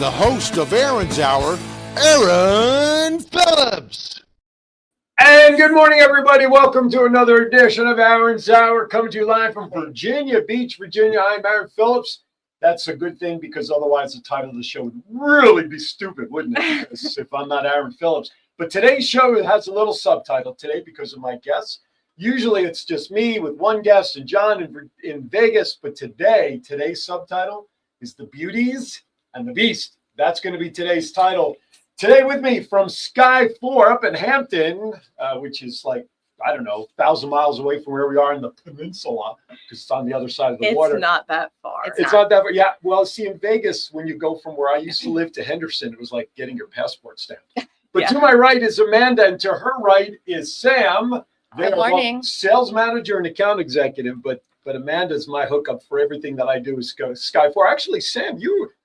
the host of Aaron's Hour, Aaron Phillips. And good morning, everybody. Welcome to another edition of Aaron's Hour, coming to you live from Virginia Beach, Virginia. I'm Aaron Phillips. That's a good thing, because otherwise the title of the show would really be stupid, wouldn't it? Because if I'm not Aaron Phillips. But today's show has a little subtitle today because of my guests. Usually it's just me with one guest and John in Vegas. But today's subtitle is The Beauties and the Beast. That's going to be today's title. Today with me from Sky 4 up in Hampton, which is like, I don't know, 1,000 miles away from where we are in the peninsula, because it's on the other side of the water. It's not that far. It's not that far. Yeah. Well, see, in Vegas, when you go from where I used to live to Henderson, it was like getting your passport stamped. But to my right is Amanda, and to her right is Sam. Good morning. Sales manager and account executive, but Amanda's my hookup for everything that I do is Sky 4. Actually, Sam,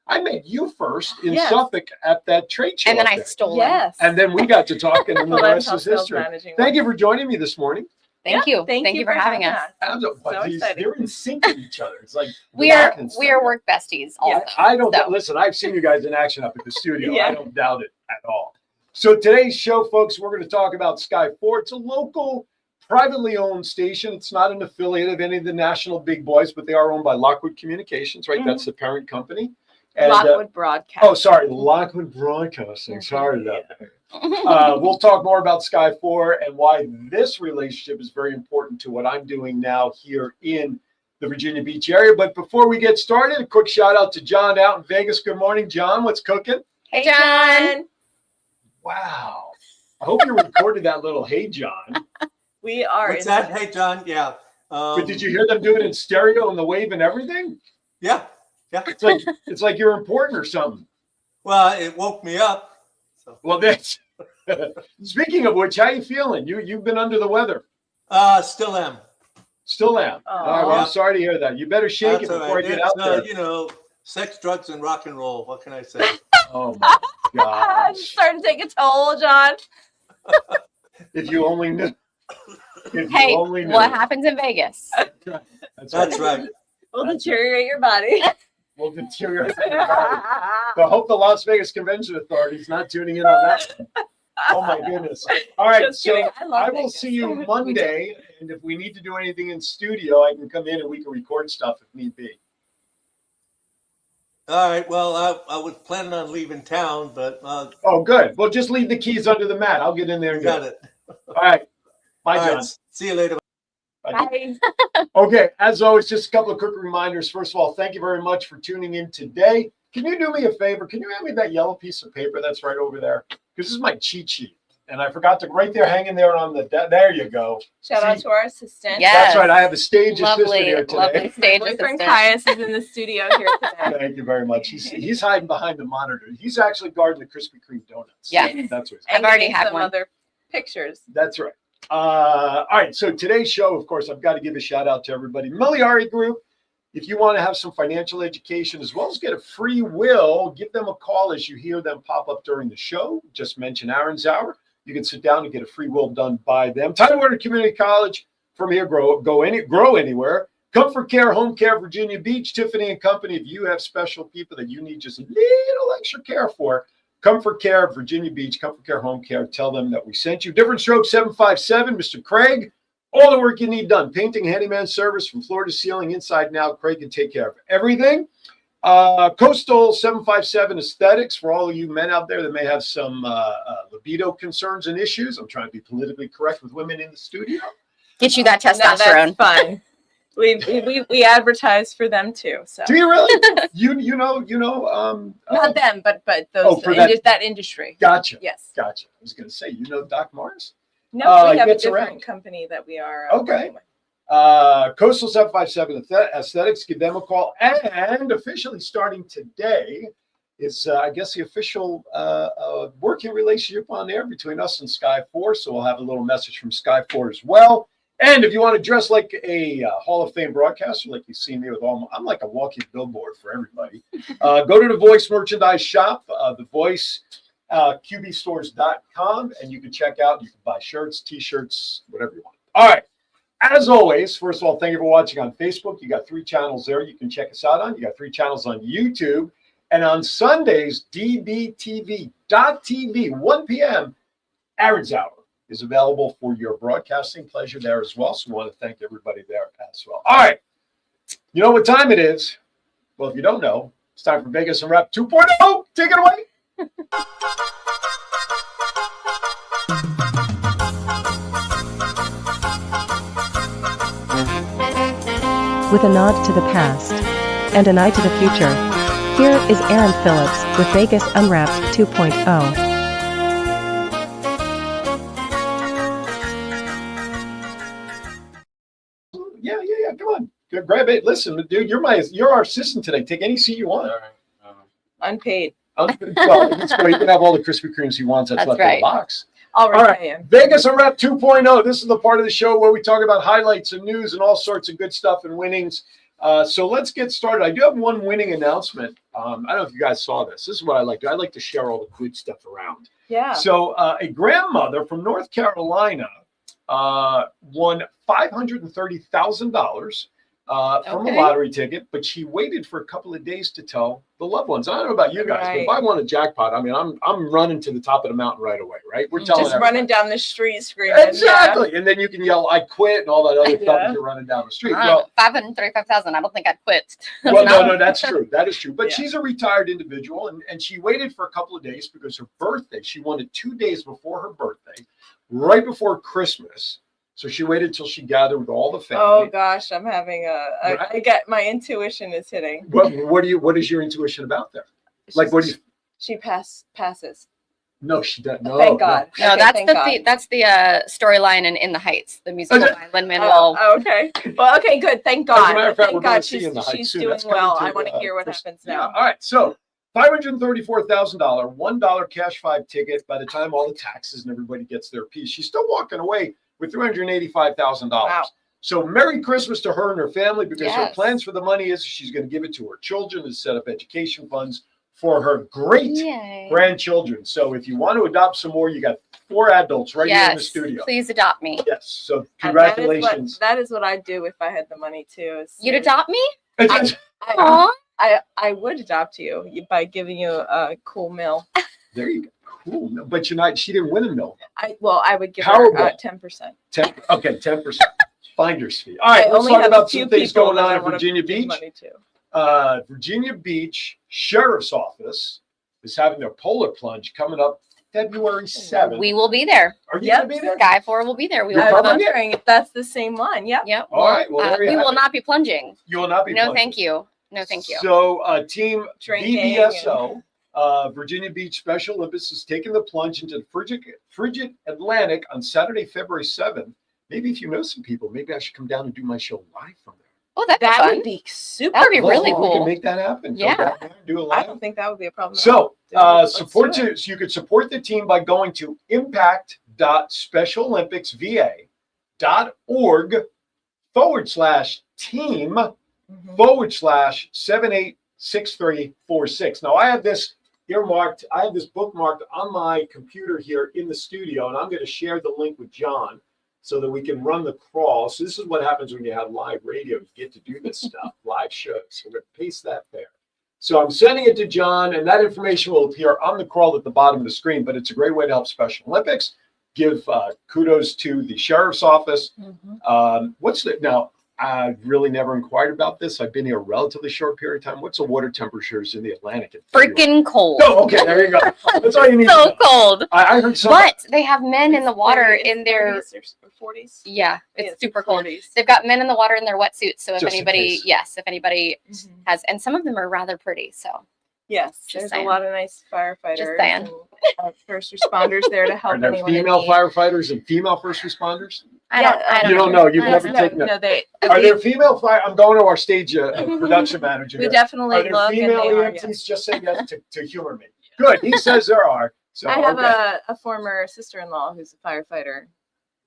I met you first in Suffolk at that trade show. And then I stole it. Yes. And then we got to talk, and then the rest is history. Thank you for joining me this morning. Thank you. Thank you for having us. They're in sync with each other. It's like we are work besties. Also. I don't listen. I've seen you guys in action up at the studio. I don't doubt it at all. So today's show, folks, we're going to talk about Sky 4. It's a local, privately owned station. It's not an affiliate of any of the national big boys, but they are owned by Lockwood Communications, right? Mm-hmm. That's the parent company. And, Lockwood Broadcasting. Oh, sorry, Lockwood Broadcasting. Sorry about that. We'll talk more about Sky 4 and why this relationship is very important to what I'm doing now here in the Virginia Beach area. But before we get started, a quick shout out to John out in Vegas. Good morning, John. What's cooking? Hey, John. Wow. I hope you recorded that little "Hey, John." We are. What's that? Hey, John. Yeah. But did you hear them do it in stereo and the wave and everything? Yeah. Yeah. It's like you're important or something. Well, it woke me up. So. Well, that's speaking of which, how you feeling? You've been under the weather. Still am. Still am. All right, well, I'm sorry to hear that. You better shake it before I get out there. You know, sex, drugs, and rock and roll. What can I say? Oh my God! It's starting to take a toll, John. If you only knew. Hey, what happens in Vegas? That's right. We'll deteriorate your body. We'll deteriorate your body. But I hope the Las Vegas Convention Authority is not tuning in on that. Oh my goodness. All right, so I will see you Monday, and if we need to do anything in studio, I can come in and we can record stuff if need be. All right. Well, I was planning on leaving town, but oh, good. Well, just leave the keys under the mat. I'll get in there and got it. All right. Bye, John. Right. See you later. Bye. Okay. As always, just a couple of quick reminders. First of all, thank you very much for tuning in today. Can you do me a favor? Can you hand me that yellow piece of paper that's right over there? Because this is my cheat sheet. And I forgot to right there, hanging there on the there you go. Shout out to our assistant. Yes. That's right. I have a stage assistant here today. Lovely stage boyfriend assistant. Caius is in the studio here today. Thank you very much. He's hiding behind the monitor. He's actually guarding the Krispy Kreme donuts. Yeah. That's what I've already had some one. other pictures. That's right. All right. So today's show, of course, I've got to give a shout out to everybody. Miliari Group. If you want to have some financial education as well as get a free will, give them a call as you hear them pop up during the show. Just mention Aaron's Hour. You can sit down and get a free will done by them. Tidewater Community College. From here, grow anywhere. Comfort Care, Home Care, Virginia Beach, Tiffany and Company. If you have special people that you need just a little extra care for, Comfort Care, Virginia Beach, Comfort Care, Home Care. Tell them that we sent you. Different Stroke 757, Mr. Craig. All the work you need done. Painting, handyman service from floor to ceiling, inside and out. Craig can take care of everything. Coastal 757 Aesthetics for all of you men out there that may have some libido concerns and issues. I'm trying to be politically correct with women in the studio. Get you that No, testosterone. that's fine. We advertise for them too. So Do you really? you know. not them, but those that industry. Gotcha. Yes. Gotcha. I was going to say, Doc Mars? No, we have a gets different around. company that we are. Okay. Coastal 757 Aesthetics, give them a call. And officially starting today is, I guess, the official working relationship on air between us and Sky 4. So we'll have a little message from Sky 4 as well. And if you want to dress like a Hall of Fame broadcaster, like you see me with I'm like a walking billboard for everybody. Go to the Voice merchandise shop, the Voice QBstores.com, and you can check out. You can buy shirts, T-shirts, whatever you want. All right. As always, first of all, thank you for watching on Facebook. You got 3 channels there you can check us out on. You got 3 channels on YouTube. And on Sundays, dbtv.tv, 1 p.m., Aaron's Hour is available for your broadcasting pleasure there as well. So we want to thank everybody there as well. All right. You know what time it is? Well, if you don't know, it's time for Vegas Unwrapped 2.0. Take it away. With a nod to the past and an eye to the future, here is Aaron Phillips with Vegas Unwrapped 2.0. Yeah. Come on. Grab it. Listen, dude, you're our assistant today. Take any seat you want. All right. Unpaid. Well, it's great. You can have all the Krispy Kremes you want. That's left in the box. All right. All right. Vegas Unwrapped 2.0. This is the part of the show where we talk about highlights and news and all sorts of good stuff and winnings. So let's get started. I do have one winning announcement. I don't know if you guys saw this. This is what I like to do. I like to share all the good stuff around. Yeah. So a grandmother from North Carolina won $530,000 from a lottery ticket, but she waited for a couple of days to tell the loved ones. I don't know about you guys, but if I won a jackpot, I mean, I'm running to the top of the mountain right away, right? We're telling just running down the street screaming. Exactly. Yeah. And then you can yell, I quit, and all that other stuff as you're running down the street. Well, 535,000. I don't think I'd quit. Well, no, that's true. That is true. But she's a retired individual, and she waited for a couple of days because her birthday, she wanted 2 days before her birthday, right before Christmas. So she waited till she gathered with all the family. Oh gosh, I'm having I get my intuition is hitting. What is your intuition about there? Like what do you? She passes. No, she doesn't. No, thank God. No, Okay, that's the storyline in The Heights, the musical by Lin-Manuel. Oh, okay. Well, okay, good. Thank God. As a matter of fact, thank God she's doing well. I want to hear what happens now. All right, so $534,000, $1 cash 5 ticket. By the time all the taxes and everybody gets their piece, she's still walking away with $385,000. Wow. So Merry Christmas to her and her family, because her plans for the money is she's going to give it to her children to set up education funds for her great grandchildren. So if you want to adopt some more, you got 4 adults right here in the studio. Please adopt me. Yes. So congratulations. That is what I'd do if I had the money too. You'd adopt me? I would adopt you by giving you a cool meal. There you go. Cool. But you're not. She didn't win a mill. I would give her 10%. 10%. Finder's fee. All right. Let's talk about some things going on in Virginia Beach. Virginia Beach Sheriff's Office is having their polar plunge coming up February 7th. We will be there. Are you going to be there? Sky 4 will be there. We will. I'm wondering if that's the same one. Yep. All right. Well, we will not be plunging. You will not be. No, thank you. No, thank you. So, Team VBSO. Virginia Beach Special Olympics is taking the plunge into the frigid Atlantic on Saturday, February 7th. Maybe if you know some people, maybe I should come down and do my show live from there. Oh, that would be super. That would be really cool. We can make that happen. Yeah. Do it live. I don't think that would be a problem. So, so you could support the team by going to impact.specialolympicsva.org/team/786346. Now, I have this earmarked. I have this bookmarked on my computer here in the studio, and I'm going to share the link with John so that we can run the crawl. So this is what happens when you have live radio. You get to do this stuff, live shows. So we're going to paste that there. So I'm sending it to John, and that information will appear on the crawl at the bottom of the screen, but it's a great way to help Special Olympics. Give kudos to the Sheriff's Office. Now, I've really never inquired about this. I've been here a relatively short period of time. What's the water temperatures in the Atlantic? Freaking cold. Oh, okay, there you go. That's all you need. So cold. I heard something. But they have men in the water in their 40s. Yeah, it's super cold. They've got men in the water in their wetsuits. So if anybody has, and some of them are rather pretty. So yes, there's a lot of nice firefighters. Just saying. And, first responders there to help. Are there female firefighters and female first responders? I don't you don't know. You've never taken it. No, are there female fire? I'm going to our stage production manager. We definitely look. Are there female EMTs? Just say yes to humor me. Good. He says there are. So I have a former sister-in-law who's a firefighter.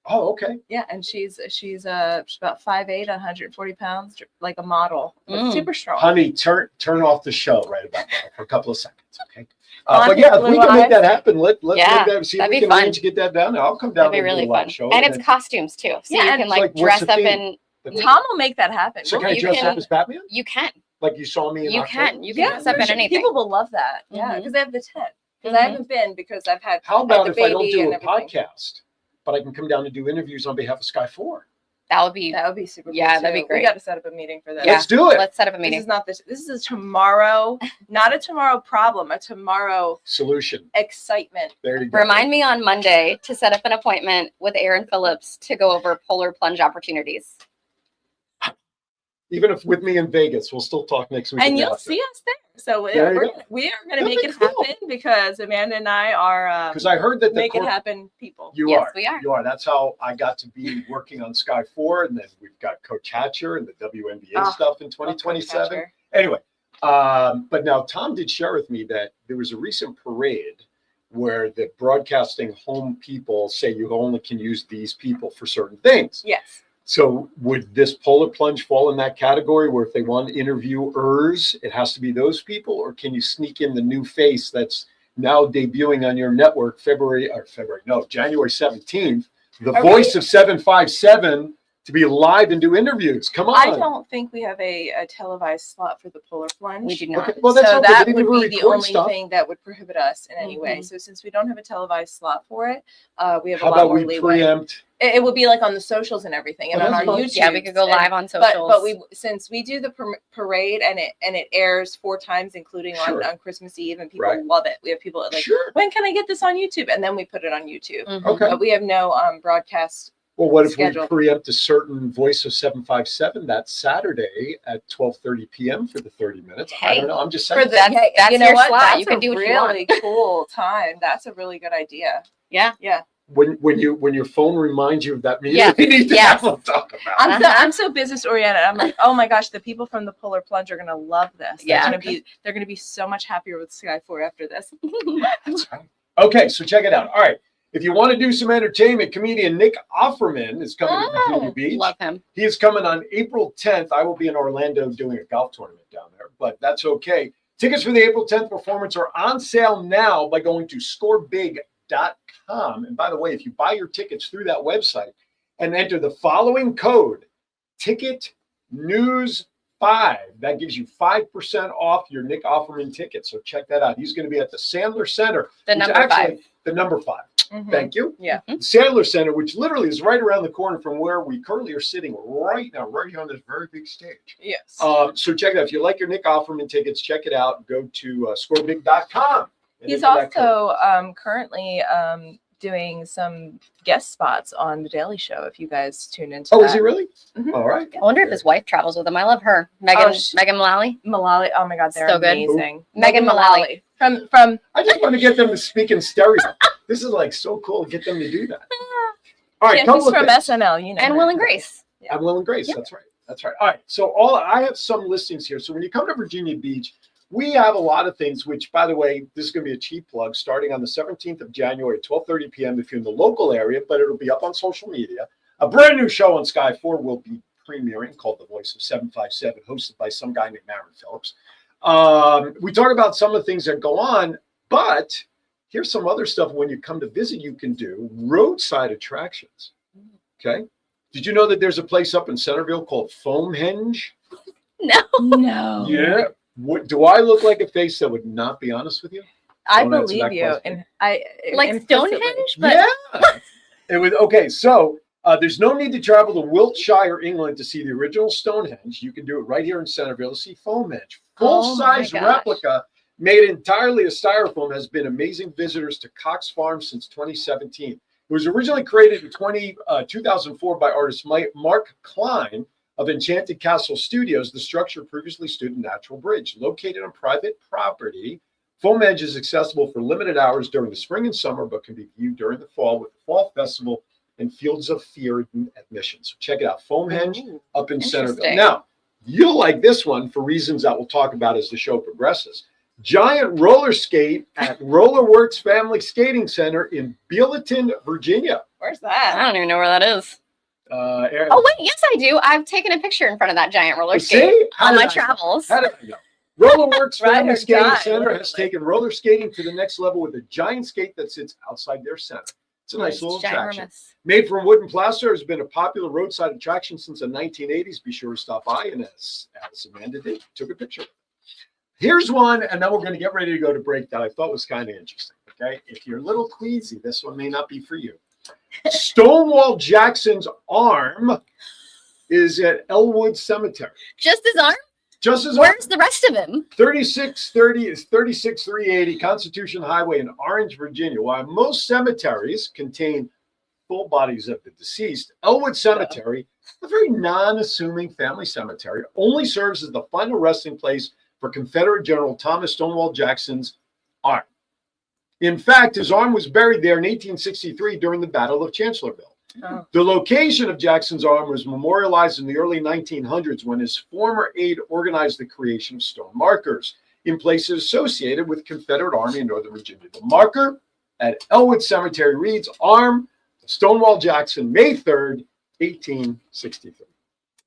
Oh, okay. Yeah, and she's about 5'8", 140 pounds, like a model, but super strong. Honey, turn off the show right about now for a couple of seconds, okay? But yeah, if we can make that happen, let's make that. See if we can arrange to get that down. I'll come down. That'd be really fun. Show and it's costumes too, so you can like dress up in. Tom will make that happen. So can I dress up as Batman? You can. Like you saw me in You October? can dress up in anything. People will love that. Yeah, Mhm. because they have the tent. Because I haven't been because I've had How about the if I don't baby do and a everything. podcast, but I can come down and do interviews on behalf of Sky 4? That would be. That would be super. Yeah, cool that'd be too. great. We got to set up a meeting for that. Yeah. Let's do it. Let's set up a This meeting. is not this. This is a tomorrow, not a tomorrow problem, a tomorrow Solution. excitement. There you go. Remind me on Monday to set up an appointment with Aaron Phillips to go over polar plunge opportunities. Even if with me in Vegas, we'll still talk next week. And you'll about see us there. So There you we're, go. we are going to That'd make be it cool. happen because Amanda and I are because I heard that the make it corp- happen people. You Yes, are. we are. You are. That's how I got to be working on Sky 4, and then we've got Coach Hatcher and the WNBA Ah, stuff in Love 2027. Catcher. Anyway, but now Tom did share with me that there was a recent parade where the broadcasting home people say you only can use these people for certain things. Yes. So would this polar plunge fall in that category where if they want interviewers, it has to be those people, or can you sneak in the new face that's now debuting on your network January 17th, the Are voice of 757 to be live and do interviews? Come on. I don't think we have a televised slot for the polar plunge. We do not. Okay, well, that's so okay. that They would didn't be the record only stuff. thing that would prohibit us in any way. Mhm. So since we don't have a televised slot for it, we have How a lot about more we leeway. preempt? It would be like on the socials and everything, and Oh, on that's our fine. YouTube. Yeah, we could go live on But socials. we since we do the parade and it airs 4 times, including Sure. on Christmas Eve, and people Right. love it. We have people that like, Sure. when can I get this on YouTube? And then we put it on YouTube. Mhm. Okay. But we have no broadcast. Well, what if Schedule. we preempt a certain voice of 757 that Saturday at 12:30 p.m. for the 30 minutes? I Hey. don't know. I'm just For saying. the, That's- yeah, that's you know your what? slot. That's You can a do what you want. really cool time. That's a really good idea. Yeah. Yeah. When your phone reminds you of that meeting, Yeah. you need to Yes. have a talk about. I'm so business oriented. I'm like, oh my gosh, the people from the Polar Plunge are gonna love this. Yeah. They're gonna be so much happier with Sky 4 after this. That's right. Okay, so check it out. All right. If you want to do some entertainment, comedian Nick Offerman is coming to Virginia Beach. Love him. He is coming on April 10th. I will be in Orlando doing a golf tournament down there, but that's okay. Tickets for the April 10th performance are on sale now by going to scorebig.com. And by the way, if you buy your tickets through that website and enter the following code, Ticket News 5, that gives you 5% off your Nick Offerman ticket. So check that out. He's going to be at the Sandler Center. The which number 5. The number 5. Mhm. Thank you. Yeah. The Sandler Center, which literally is right around the corner from where we currently are sitting right now, right here on this very big stage. Yes. So check it out. If you like your Nick Offerman tickets, check it out. Go to scorebig.com. and He's enter that code. also currently doing some guest spots on The Daily Show. If you guys tune into Oh, that. is he really? Mhm. All right. I wonder if his wife travels with him. I love her. Megan Mullally. Mullally. Oh my God, they're So good. amazing. Megan Mullally. From I just want to get them to speak in stereo. This is like so cool. Get them to do that. All right. yeah, couple he's of from things. SNL. You know. And her. Will and Grace. I'm Will and Grace. Yep. That's right. That's right. All right. So I have some listings here. So when you come to Virginia Beach, we have a lot of things, which, by the way, this is going to be a cheap plug starting on the 17th of January at 12:30 p.m. if you're in the local area, but it'll be up on social media. A brand new show on Sky 4 will be premiering called The Voice of 757, hosted by some guy named Aaron Phillips. We talk about some of the things that go on, but here's some other stuff when you come to visit you can do roadside attractions. Okay. Did you know that there's a place up in Centerville called Foamhenge? No. No. Yeah. What, do I look like a face that would not be honest with you? I Don't answer believe that you, question. and I Like implicitly. Stonehenge? But Yeah. It was okay. So there's no need to travel to Wiltshire, England to see the original Stonehenge. You can do it right here in Centerville to see Foamhenge. Full-size Oh my gosh. replica made entirely of styrofoam has been amazing visitors to Cox Farm since 2017. It was originally created in 2004 by artist Mark Klein of Enchanted Castle Studios. The structure previously stood in Natural Bridge. Located on private property, Foamhenge is accessible for limited hours during the spring and summer, but can be viewed during the fall with the Fall Festival and Fields of Fear admission. So check it out, Foamhenge up in Centerville. Interesting. Now, you'll like this one for reasons that we'll talk about as the show progresses. Giant roller skate at Rollerworks Family Skating Center in Beaverton, Virginia. Where's I that? don't even know where that is. Aaron, Oh, wait. Yes, I do. I've taken a picture in front of that giant roller skate see? How on did my I know? travels. How did I know? Rollerworks Ride Family or Skating die, Center has literally. taken roller skating to the next level with a giant skate that sits outside their center. It's a nice little attraction. Ginormous. Made from wood and plaster, has been a popular roadside attraction since the 1980s. Be sure to stop by, and as Amanda did, took a picture. Here's one, and then we're going to get ready to go to break that I thought was kind of interesting. Okay, if you're a little queasy, this one may not be for you. Stonewall Jackson's arm is at Elwood Cemetery. Just his arm? Just his arm. Where's the rest of him? 3630 is 36380 Constitution Highway in Orange, Virginia. While most cemeteries contain full bodies of the deceased, Elwood Cemetery, a very non-assuming family cemetery, only serves as the final resting place for Confederate General Thomas Stonewall Jackson's arm. In fact, his arm was buried there in 1863 during the Battle of Chancellorsville. Oh. The location of Jackson's arm was memorialized in the early 1900s when his former aide organized the creation of stone markers in places associated with Confederate Army in Northern Virginia. The marker at Elwood Cemetery reads, Arm of Stonewall Jackson, May 3rd, 1863.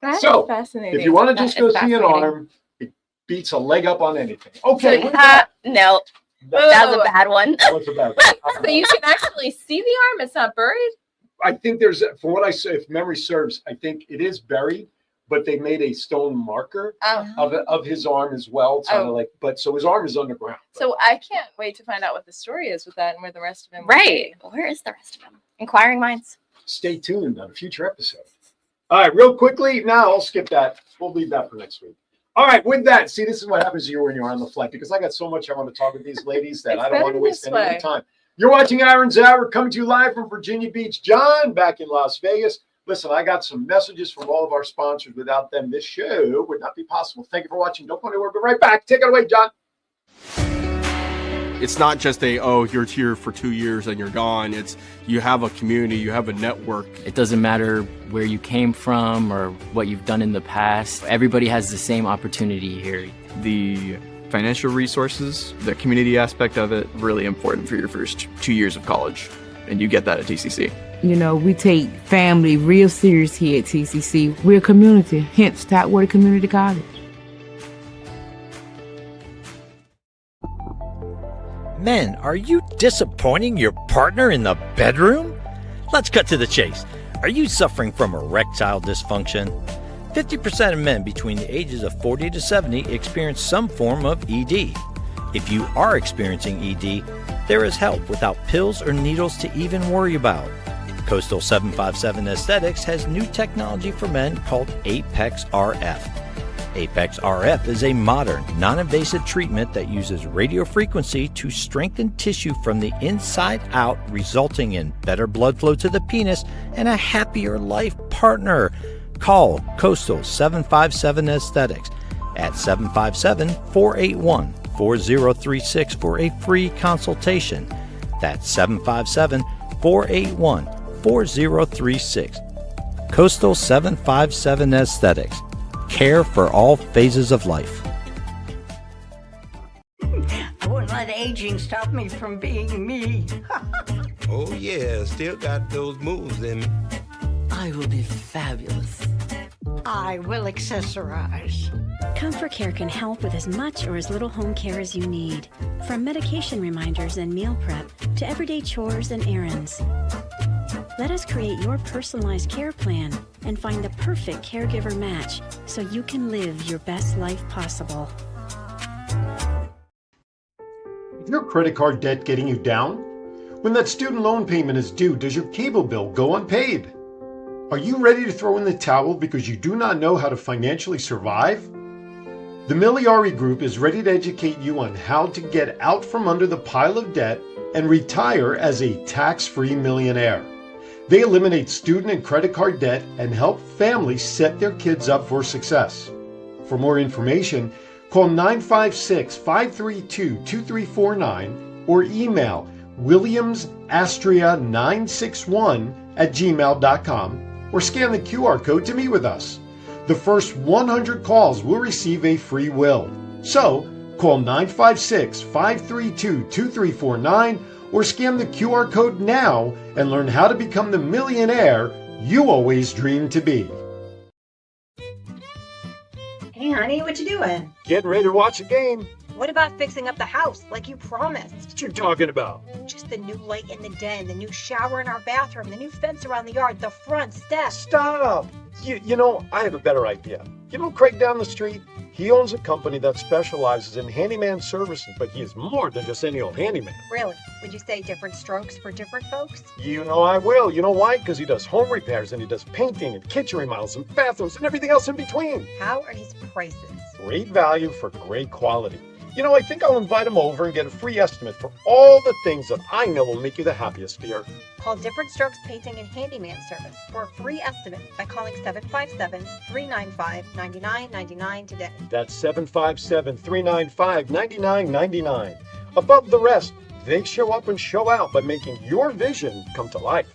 That's So, fascinating. If you want to just That go is see an fascinating. arm, it beats a leg up on anything. Okay, So, with that, No, that was a bad one. what's about So you can actually see the arm. It's not buried. I think there's, from what I say, if memory serves, I think it is buried, but they made a stone marker Oh. of his arm as well. It's kind of Oh. like, but so his arm is underground. So I can't wait to find out what the story is with that and where the rest of him. will Right. be. Where is the rest of him? Inquiring minds. Stay tuned on a future episode. All right, real quickly. Now I'll skip that. We'll leave that for next week. All right, with that, see, this is what happens to you when you're on the flight, because I got so much I want to talk with these ladies that It's I don't want to better waste this any more way. time. You're watching Aaron's Hour, coming to you live from Virginia Beach. John, back in Las Vegas. Listen, I got some messages from all of our sponsors. Without them, this show would not be possible. Thank you for watching. Don't go anywhere. We'll be right back. Take it away, John. It's not just you're here for 2 years and you're gone. It's you have a community, you have a network. It doesn't matter where you came from or what you've done in the past. Everybody has the same opportunity here. The financial resources, the community aspect of it, really important for your first 2 years of college. And you get that at TCC. You know, we take family real serious here at TCC. We're a community, hence Topwater Community College. Men, are you disappointing your partner in the bedroom? Let's cut to the chase. Are you suffering from erectile dysfunction? 50% of men between the ages of 40 to 70 experience some form of ED. If you are experiencing ED, there is help without pills or needles to even worry about. Coastal 757 Aesthetics has new technology for men called Apex RF. Apex RF is a modern, non-invasive treatment that uses radio frequency to strengthen tissue from the inside out, resulting in better blood flow to the penis and a happier life partner. Call Coastal 757 Aesthetics at 757-481-4036 for a free consultation. That's 757-481-4036. Coastal 757 Aesthetics. Care for all phases of life. I wouldn't let aging stop me from being me. Oh yeah, still got those moves in me. I will be fabulous. I will accessorize. Comfort Care can help with as much or as little home care as you need. From medication reminders and meal prep to everyday chores and errands. Let us create your personalized care plan and find the perfect caregiver match so you can live your best life possible. Is your credit card debt getting you down? When that student loan payment is due, does your cable bill go unpaid? Are you ready to throw in the towel because you do not know how to financially survive? The Miliari Group is ready to educate you on how to get out from under the pile of debt and retire as a tax-free millionaire. They eliminate student and credit card debt and help families set their kids up for success. For more information, call 956-532-2349 or email williamsastria961@gmail.com or scan the QR code to meet with us. The first 100 calls will receive a free will. So, call 956-532-2349 or scan the QR code now and learn how to become the millionaire you always dreamed to be. Hey, honey, what you doing? Getting ready to watch a game. What about fixing up the house like you promised? What you talking about? Just the new light in the den, the new shower in our bathroom, the new fence around the yard, the front steps. Stop! You know, I have a better idea. You know Craig down the street? He owns a company that specializes in handyman services, but he is more than just any old handyman. Really? Would you say different strokes for different folks? You know I will. You know why? Because he does home repairs and he does painting and kitchen remodels and bathrooms and everything else in between. How are his prices? Great value for great quality. You know, I think I'll invite him over and get a free estimate for all the things that I know will make you the happiest, dear. Call Different Strokes Painting and Handyman Service for a free estimate by calling 757-395-9999 today. That's 757-395-9999. Above the rest, they show up and show out by making your vision come to life.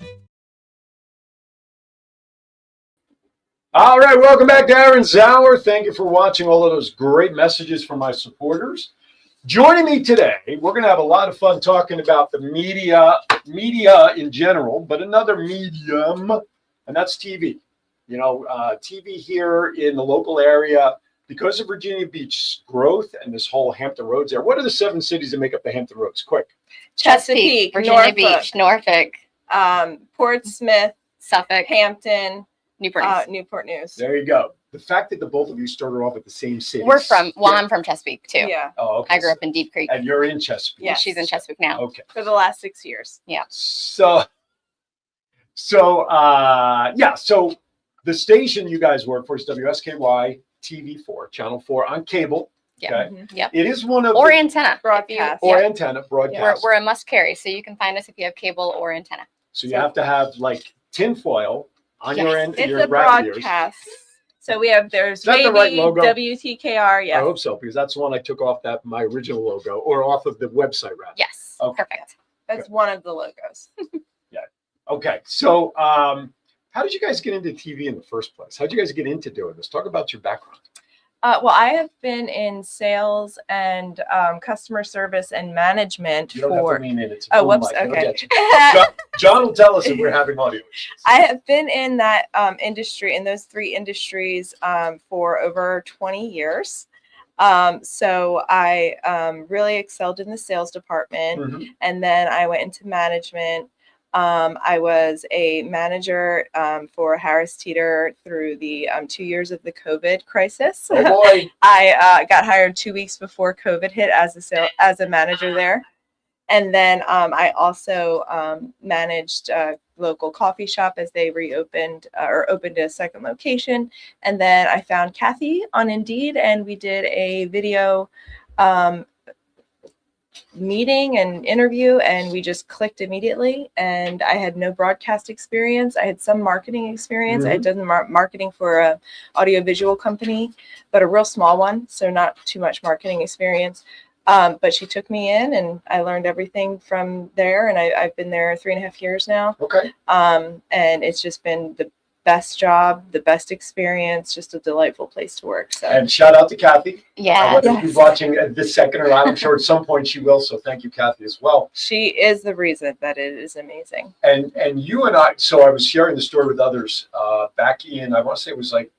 All right, welcome back to Aaron's Hour. Thank you for watching all of those great messages from my supporters. Joining me today, we're going to have a lot of fun talking about the media in general, but another medium, and that's TV. You know, TV here in the local area, because of Virginia Beach's growth and this whole Hampton Roads area. What are the 7 cities that make up the Hampton Roads? Quick. Chesapeake, Virginia Beach, Norfolk, Portsmouth, Suffolk, Hampton, Newport News. Newport News. There you go. The fact that the both of you started off at the same city. I'm from Chesapeake too. Yeah. Oh, okay. I grew up in Deep Creek. And you're in Chesapeake. Yes. She's in Chesapeake now. Okay. For the last 6 years. Yeah. So the station you guys work for is WSKY TV4, Channel 4 on cable. Yeah. Okay. Mm-hmm. Yep. It is one of or antenna. Broadcast. Or antenna broadcast. We're a must carry, so you can find us if you have cable or antenna. So you have to have like tinfoil on your end. It's your a rabbit ears. broadcast. So there's Is that the right Wavy, logo? WTKR, I yeah. hope so, because that's the one I took off my original logo, or off of the website rather. Yes. Okay. Perfect. That's one of the logos. Okay, so how did you guys get into TV in the first place? How did you guys get into doing this? Talk about your background. Well, I have been in sales and customer service and management You don't for. have to lean in. It's a Oh, boom whoops. mic. It'll Okay. get you. John will tell us if we're having audio issues. I have been in that industry, in those 3 industries, for over 20 years. So I really excelled in the sales department, Mm-hmm. and then I went into management. I was a manager for Harris Teeter through the 2 years of the COVID crisis. Oh boy. I got hired 2 weeks before COVID hit as a manager there. And then I also managed a local coffee shop as they reopened or opened a second location. And then I found Kathy on Indeed, and we did a video meeting and interview, and we just clicked immediately. And I had no broadcast experience. I had some marketing experience. I had done marketing for a audiovisual company, but a real small one, so not too much marketing experience. But she took me in, and I learned everything from there. And I've been there 3.5 years now. Okay. And it's just been the best job, the best experience, just a delightful place to work. So. And shout out to Kathy. Yeah. Whether she's watching this second or not, I'm sure at some point she will. So thank you, Kathy, as well. She is the reason that it is amazing. And you and I, so I was sharing the story with others back in, I want to say it was like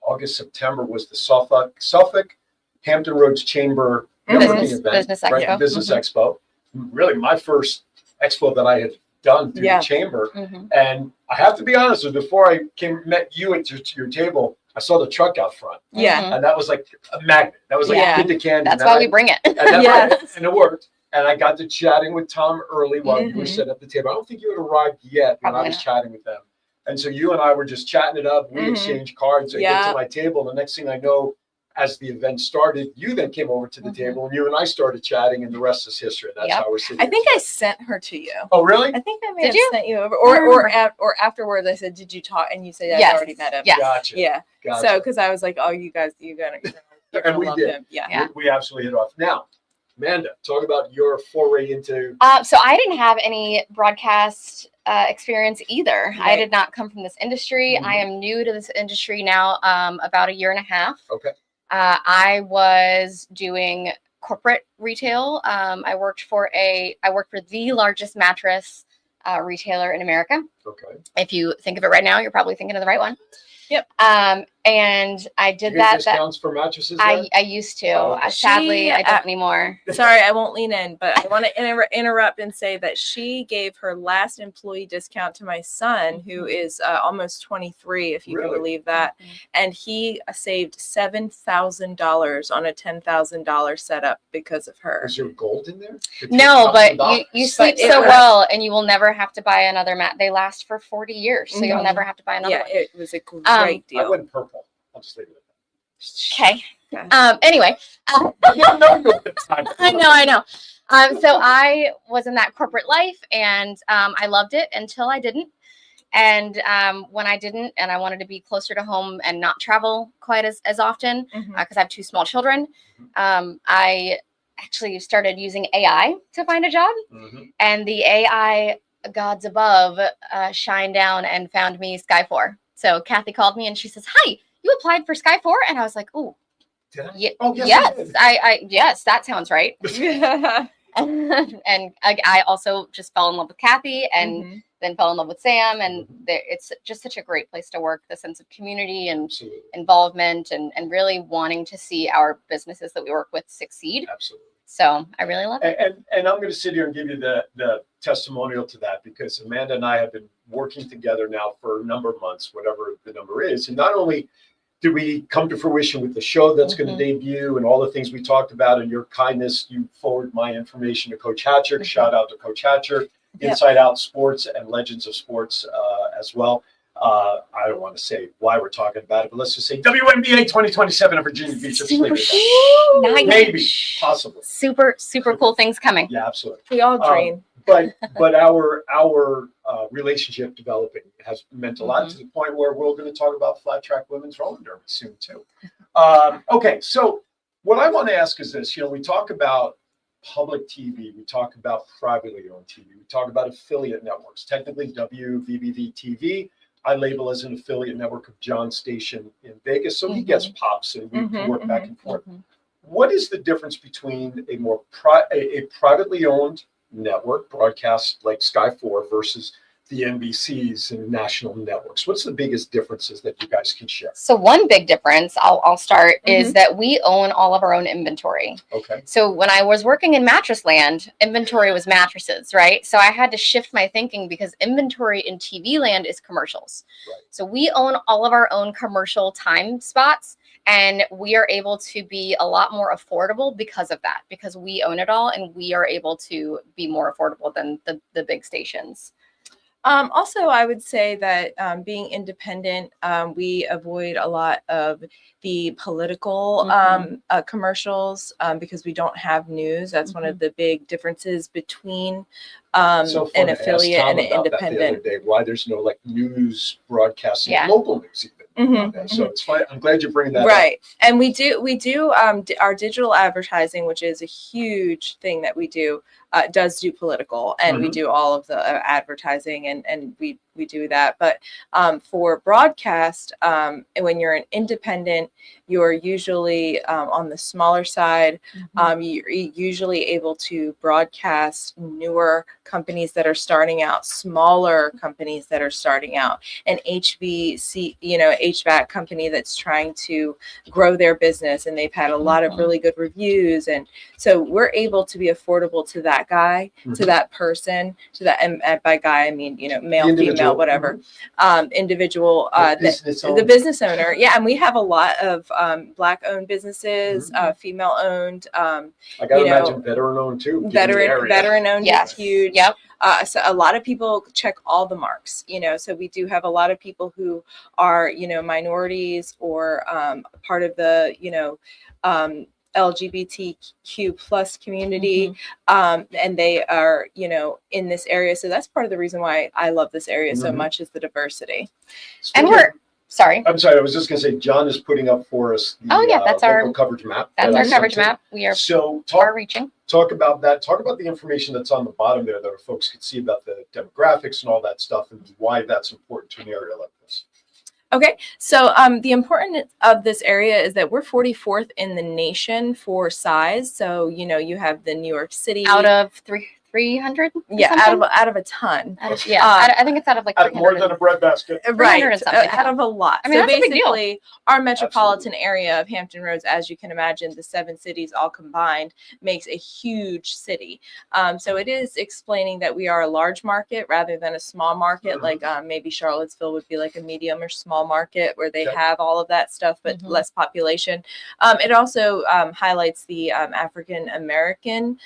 August, September, was the Suffolk Hampton Roads Chamber networking event. Business Expo. Right, Business Expo. Really my first expo that I had done through the chamber. And I have to be honest with you, before I met you at your table, I saw the truck out front. Yeah. And that was like a magnet. That was like a hit the candy. That's why we bring it. And it worked. And I got to chatting with Tom early while you were sitting at the table. I don't think you had arrived yet when I was chatting with them. And so you and I were just chatting it up. We exchanged cards. I get to my table. The next thing I know, as the event started, you then came over to the table, and you and I started chatting, and the rest is history. That's how we're sitting. I think I sent her to you. Oh, really? I think I may have sent you over, or afterwards I said, "Did you talk?" And you said, "I've already met him." Yes. Gotcha. Yeah. Gotcha. So because I was like, "Oh, you guys, you're gonna And we love did. him." Yeah. We absolutely hit off. Now, Amanda, talk about your foray into. So I didn't have any broadcast experience either. I did not come from this industry. I am new to this industry now, about 1.5 years. Okay. I was doing corporate retail. I worked for the largest mattress retailer in America. Okay. If you think of it right now, you're probably thinking of the right one. Yep. And I did You get that. discounts for mattresses? I there? used to. Oh, okay. Sadly, I don't anymore. Sorry, I won't lean in, but I want to interrupt and say that she gave her last employee discount to my son, who is almost 23, if you can believe that. And he saved $7,000 on a $10,000 setup because of her. Is there gold in there? No, but you sleep But it so was- well, and you will never have to buy another mat. They last for 40 years, so you'll never have to buy another Yeah, one. it was a great I deal. went purple. I'll just leave it at Okay. Anyway. that. Yeah, no, no, it's fine. I know. So I was in that corporate life, and I loved it until I didn't. And when I didn't, and I wanted to be closer to home and not travel quite as often, because I have 2 small children, I actually started using AI to find a job. And the AI gods above shined down and found me Sky 4. So Kathy called me and she says, "Hi, you applied for Sky 4?" And I was like, "Ooh, Did I? yeah, Oh, yes, I yes, did. yes, that sounds right." And I also just fell in love with Kathy, and then fell in love with Sam, and it's just such a great place to work. The sense of community and involvement, and really wanting to see our businesses that we work with succeed. Absolutely. So I really love it. And I'm going to sit here and give you the testimonial to that, because Amanda and I have been working together now for a number of months, whatever the number is. And not only do we come to fruition with the show that's going to debut and all the things we talked about, and your kindness, you forward my information to Coach Hatcher. Shout out to Coach Hatcher, Inside Out Sports and Legends of Sports as well. I don't want to say why we're talking about it, but let's just say WNBA 2027 in Virginia Beach. Let's leave it at that. Maybe, possibly. Super cool things coming. Yeah, absolutely. We all dream. But our relationship developing has meant a lot, to the point where we're going to talk about flat track women's roller derby soon too. Okay, so what I want to ask is this: we talk about public TV, we talk about privately owned TV, we talk about affiliate networks. Technically, WVBV TV, I label as an affiliate network of John's station in Vegas, so he gets pops and we can work back and forth. What is the difference between a more a privately owned network broadcast like Sky 4 versus the NBCs and national networks? What's the biggest differences that you guys can share? So one big difference, I'll start, is that we own all of our own inventory. Okay. So when I was working in Mattress Land, inventory was mattresses, right? So I had to shift my thinking, because inventory in TV land is commercials. Right. So we own all of our own commercial time spots, and we are able to be a lot more affordable because of that, because we own it all, and we are able to be more affordable than the big stations. Also, I would say that being independent, we avoid a lot of the political commercials because we don't have news. That's one of the big differences between an affiliate and an independent. Why there's no like news broadcasting, local news even. So it's fine. I'm glad you're bringing that up. Right. And we do our digital advertising, which is a huge thing that we do, does do political, and we do all of the advertising, and we do that. But for broadcast, when you're an independent, you're usually on the smaller side. You're usually able to broadcast newer companies that are starting out, smaller companies that are starting out, an HVAC company that's trying to grow their business, and they've had a lot of really good reviews. And so we're able to be affordable to that guy, to that person, to that, and by guy, I mean, male, female, whatever, individual, the business owner. Yeah. And we have a lot of Black owned businesses, female owned. I gotta imagine veteran owned too. Veteran owned is huge. Yep. So a lot of people check all the marks, so we do have a lot of people who are, minorities or part of the, LGBTQ plus community, and they are, in this area. So that's part of the reason why I love this area so much, is the diversity. And sorry. I'm sorry. I was just going to say, John is putting up for us the that's our coverage map. That's our coverage map. We are reaching. Talk about that. Talk about the information that's on the bottom there that our folks could see about the demographics and all that stuff, and why that's important to an area like this. Okay, so the importance of this area is that we're 44th in the nation for size. So, you have the New York City out of 300 300. Yeah, out of a ton. I think it's out of like Out of more than a breadbasket. Right, 300 and something, out of a lot. I mean, So that's a big deal. basically, our metropolitan area of Hampton Roads, as you can imagine, the 7 cities all combined makes a huge city. So it is explaining that we are a large market rather than a small market, like maybe Charlottesville would be like a medium or small market where they have all of that stuff, but less population. It also highlights the African American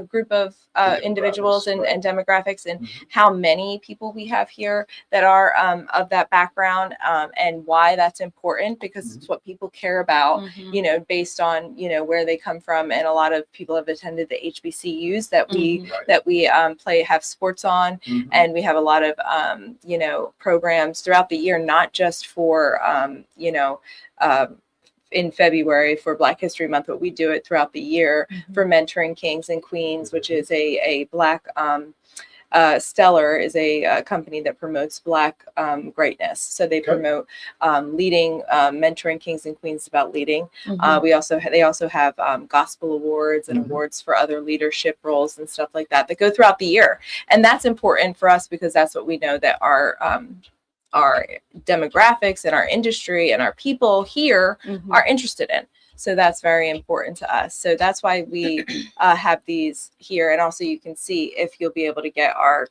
group of individuals and demographics, and how many people we have here that are of that background, and why that's important, because it's what people care about, you know, based on, you know, where they come from. And a lot of people have attended the HBCUs that we have sports on, and we have a lot of you know, programs throughout the year, not just for you know, in February for Black History Month, but we do it throughout the year for Mentoring Kings and Queens, which is a Black Stellar is a company that promotes Black greatness. So they promote leading, mentoring kings and queens about leading. They also have gospel awards and awards for other leadership roles and stuff like that go throughout the year. And that's important for us because that's what we know that our demographics and our industry and our people here are interested in. So that's very important to us. So that's why we have these here. And also you can see if you'll be able to get our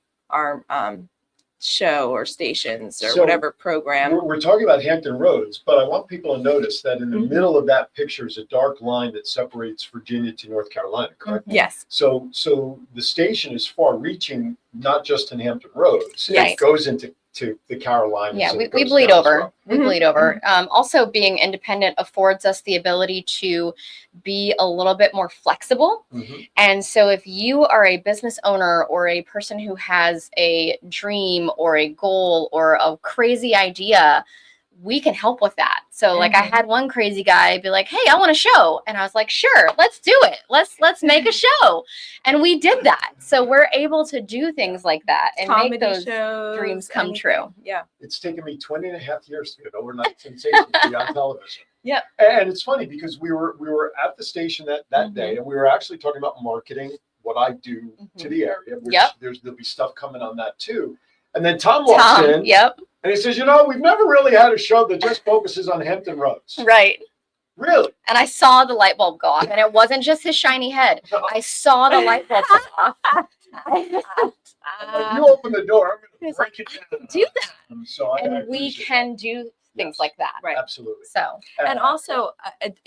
show or stations or whatever program. We're talking about Hampton Roads, but I want people to notice that in the middle of that picture is a dark line that separates Virginia to North Carolina, correct? Yes. So the station is far reaching, not just in Hampton Roads. Yes. It goes into the Carolinas. Yeah, and we it goes bleed down as over. well. We bleed over. Also, being independent affords us the ability to be a little bit more flexible. And so if you are a business owner or a person who has a dream or a goal or a crazy idea, we can help with that. So like I had one crazy guy be like, hey, I want a show. And I was like, sure, let's do it. Let's make a show. And we did that. So we're able to do things like that and make those dreams come true. Yeah. It's taken me 20 and a half years to get overnight sensation to be on television. Yep. And it's funny because we were at the station that day, and we were actually talking about marketing, what I do to the area, which there'll be stuff coming on that too. And then Tom walks in. And he says, you know, we've never really had a show that just focuses on Hampton Roads. Right. Really? And I saw the light bulb go off, and it wasn't just his shiny head. I saw the light bulb go off. You open the door, I'm going to break it down. Do that. So and we can do things like that. Right. Absolutely. So, and also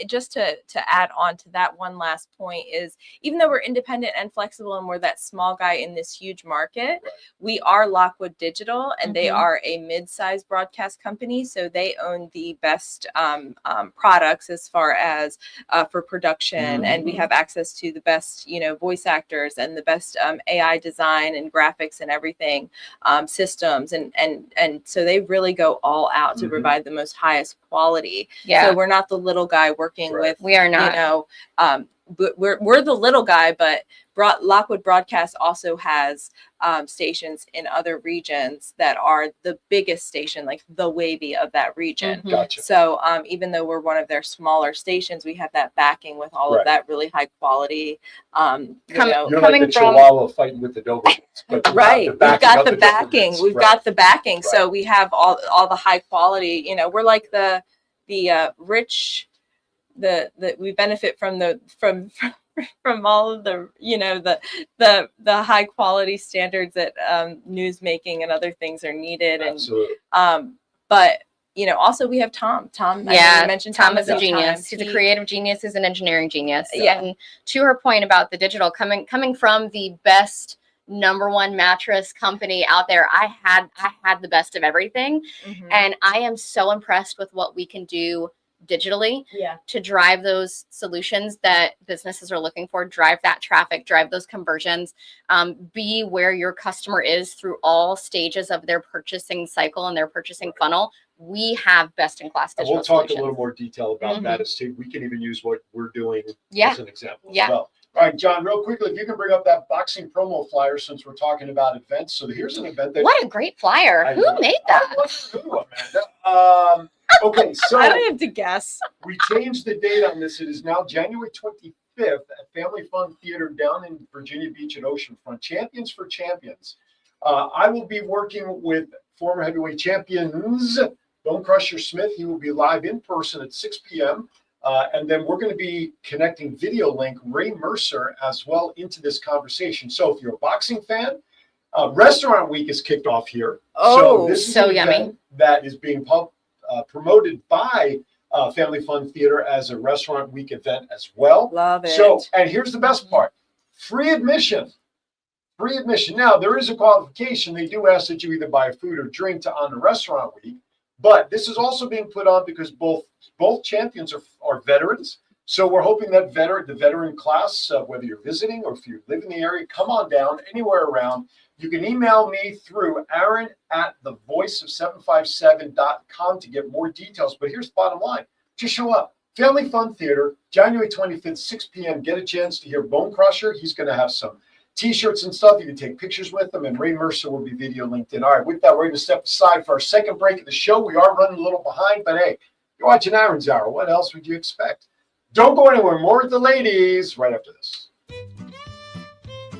just to add on to that one last point is, even though we're independent and flexible and we're that small guy in this huge market, we are Lockwood Digital, and they are a mid-sized broadcast company. So they own the best products as far as for production, and we have access to the best, you know, voice actors and the best AI design and graphics and everything, systems, and so they really go all out to provide the most highest quality. So we're not the little guy working with, we are not, you know, we're the little guy, but Lockwood Broadcast also has stations in other regions that are the biggest station, like the Wavy of that region. Gotcha. So even though we're one of their smaller stations, we have that backing with all of that really high quality. You know, you're like the Chihuahua fighting with the Dobermans. But right. We've got the backing. We've got the backing. Right. So we have all the high quality. You know, we're like the rich. We benefit from all of the, you know, the high quality standards that news making and other things are needed. Absolutely. And but you know, also we have Tom. Yeah, I mentioned Tom is a genius. He's a creative genius. He's an engineering genius. Yeah. And to her point about the digital, coming from the best #1 mattress company out there, I had the best of everything, and I am so impressed with what we can do digitally to drive those solutions that businesses are looking for, drive that traffic, drive those conversions, be where your customer is through all stages of their purchasing cycle and their purchasing funnel. We have best in class digital We'll talk solutions. a little more detail about that as to, we can even use what we're doing as an example as well. All right, John, real quickly, if you can bring up that boxing promo flyer, since we're talking about events. So here's an event that... What a great flyer. Who made that? Who, Amanda? Okay, so... I don't have to guess. We changed the date on this. It is now January 25th. 25th at Family Fun Theater down in Virginia Beach at Oceanfront. Champions for Champions. I will be working with former heavyweight champions Bone Crusher Smith. He will be live in person at 6 p.m. And then we're going to be connecting video link Ray Mercer as well into this conversation. So if you're a boxing fan, Restaurant Week is kicked off here. Oh, this is so an yummy. event that is being promoted by Family Fun Theater as a Restaurant Week event as well. Love it. So, and here's the best part. Free admission. Free admission. Now, there is a qualification. They do ask that you either buy food or drink to honor Restaurant Week. But this is also being put on because both champions are veterans. So we're hoping that the veteran class, whether you're visiting or if you live in the area, come on down anywhere around. You can email me through aaron@thevoiceof757.com to get more details. But here's the bottom line. Just show up. Family Fun Theater, January 25th, 6 p.m. Get a chance to hear Bone Crusher. He's going to have some T-shirts and stuff. You can take pictures with them, and Ray Mercer will be video linked in. All right, with that, we're going to step aside for our second break of the show. We are running a little behind, but hey, you're watching Aaron's Hour. What else would you expect? Don't go anywhere. More with the ladies right after this.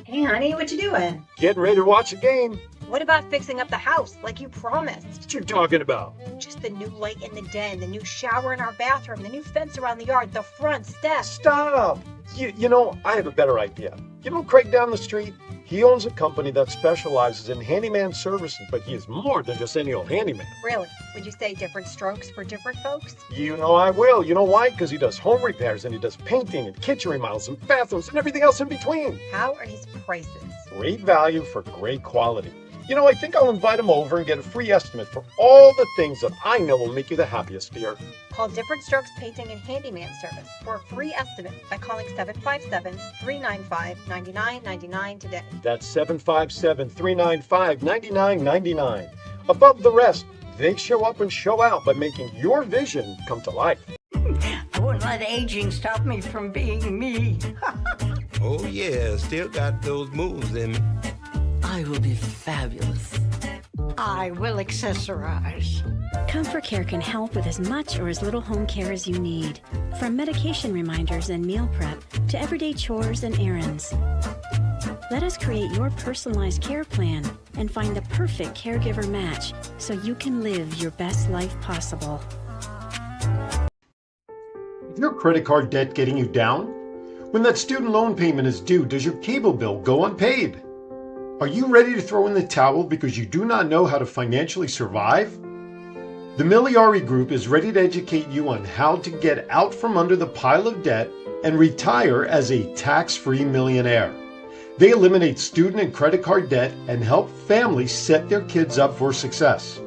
Hey, honey, what you doing? Getting ready to watch a game. What about fixing up the house like you promised? What you talking about? Just the new light in the den, the new shower in our bathroom, the new fence around the yard, the front steps. Stop. You know, I have a better idea. You know Craig down the street? He owns a company that specializes in handyman services, but he is more than just any old handyman. Really? Would you say different strokes for different folks? You know I will. You know why? Because he does home repairs and he does painting and kitchen remodels and bathrooms and everything else in between. How are his prices? Great value for great quality. You know, I think I'll invite him over and get a free estimate for all the things that I know will make you the happiest, dear. Call Different Strokes Painting and Handyman Service for a free estimate by calling 757-395-9999 today. That's 757-395-9999. Above the rest, they show up and show out by making your vision come to life. I wouldn't let aging stop me from being me. Oh yeah, still got those moves in me. I will be fabulous. I will accessorize. Comfort Care can help with as much or as little home care as you need. From medication reminders and meal prep to everyday chores and errands. Let us create your personalized care plan and find the perfect caregiver match so you can live your best life possible. Is your credit card debt getting you down? When that student loan payment is due, does your cable bill go unpaid? Are you ready to throw in the towel because you do not know how to financially survive? The Miliari Group is ready to educate you on how to get out from under the pile of debt and retire as a tax-free millionaire. They eliminate student and credit card debt and help families set their kids up for success.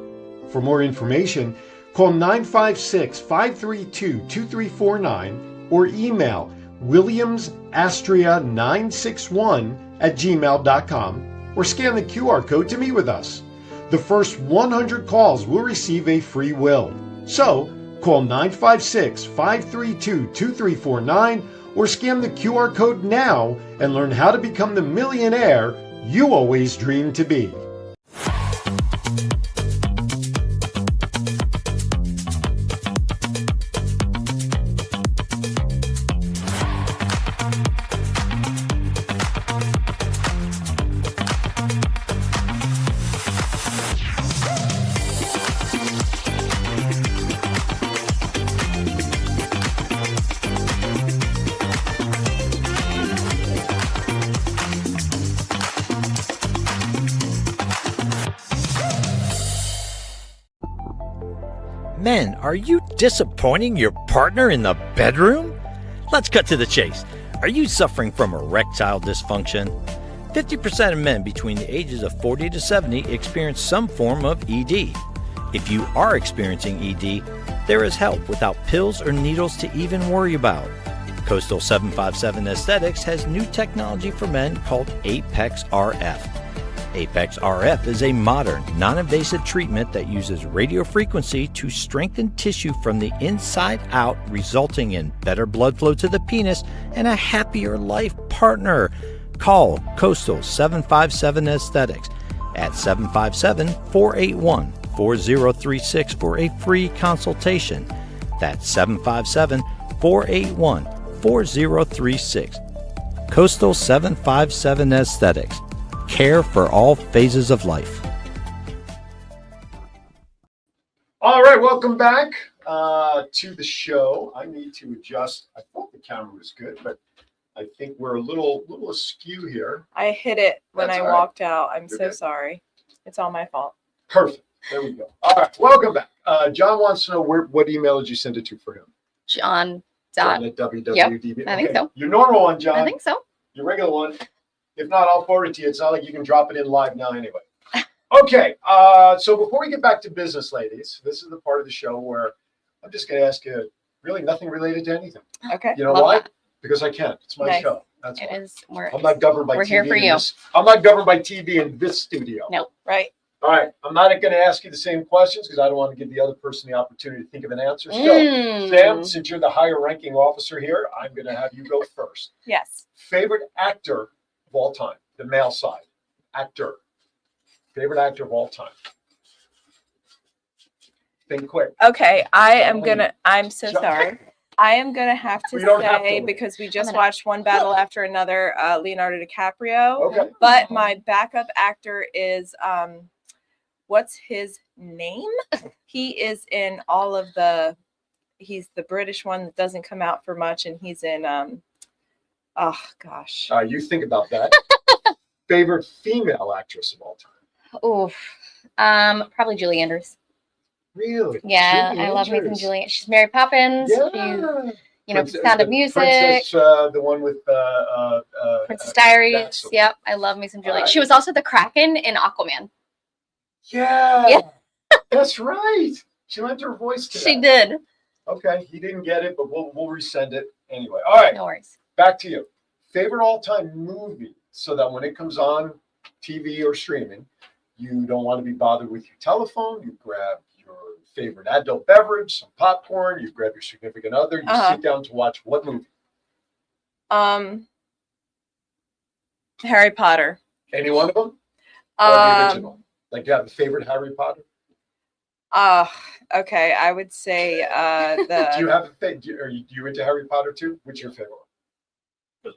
For more information, call 956-532-2349 or email williamsastria961@gmail.com or scan the QR code to meet with us. The first 100 calls will receive a free will. So, call 956-532-2349 or scan the QR code now and learn how to become the millionaire you always dreamed to be. Men, are you disappointing your partner in the bedroom? Let's cut to the chase. Are you suffering from erectile dysfunction? 50% of men between the ages of 40 to 70 experience some form of ED. If you are experiencing ED, there is help without pills or needles to even worry about. Coastal 757 Aesthetics has new technology for men called Apex RF. Apex RF is a modern, non-invasive treatment that uses radio frequency to strengthen tissue from the inside out, resulting in better blood flow to the penis and a happier life partner. Call Coastal 757 Aesthetics at 757-481-4036 for a free consultation. That's 757-481-4036. 4036. Coastal 757 Aesthetics. Care for all phases of life. All right, welcome back to the show. I need to adjust. I thought the camera was good, but I think we're a little askew here. I hit it when That's I all right. walked out. I'm You're so good. sorry. It's all my fault. Perfect. There we go. All right, welcome back. John wants to know what email did you send it to for him? John. John at WWDB. Yep, I think so. Your normal one, John. I think so. Your regular one. If not, I'll forward it to you. It's not like you can drop it in live now anyway. Okay, so before we get back to business, ladies, this is the part of the show where I'm just going to ask you really nothing related to anything. Okay. You know Love why? that. Because I can't. It's my Nice. show. That's It why. is. We're I'm not governed by we're TV. here for in you. this- I'm not governed by TV in this studio. No. Right. All right. I'm not going to ask you the same questions because I don't want to give the other person the opportunity to think of an answer. So, Sam, since you're the higher ranking officer here, I'm going to have you go first. Yes. Favorite actor of all time, the male side. Actor. Favorite actor of all time. Think quick. Okay. John. I'm so John. sorry. I am going to have to We don't have say, to. because we I'm just gonna- watched one battle after another, Leonardo DiCaprio. Okay. But my backup actor is, what's his name? He is in all of he's the British one that doesn't come out for much, and he's in, oh gosh. You think about that. Favorite female actress of all time. Oof. Probably Julie Andrews. Really? Yeah, Julie I love me some Andrews. Julie. She's Mary Poppins. Yeah. She's, you know, Princess- Sound of the Music. Princess, the one with Princess Diaries. that's the one. Yep, I love me some Julie. Alright. She was also the Kraken in Aquaman. Yeah. Yeah. That's right. She lent her voice to She that. did. Okay, he didn't get it, but we'll resend it anyway. All right, No worries. back to you. Favorite all-time movie, so that when it comes on TV or streaming, you don't want to be bothered with your telephone. You grab your favorite adult beverage, some popcorn. You grab your significant other. You Uh-huh. sit down to watch what movie? Harry Potter. Any one of them? Or the original? Um, Like, you have a favorite Harry Potter? okay. I would say, Do you the have a favorite? Are you into Harry Potter too? What's your favorite one?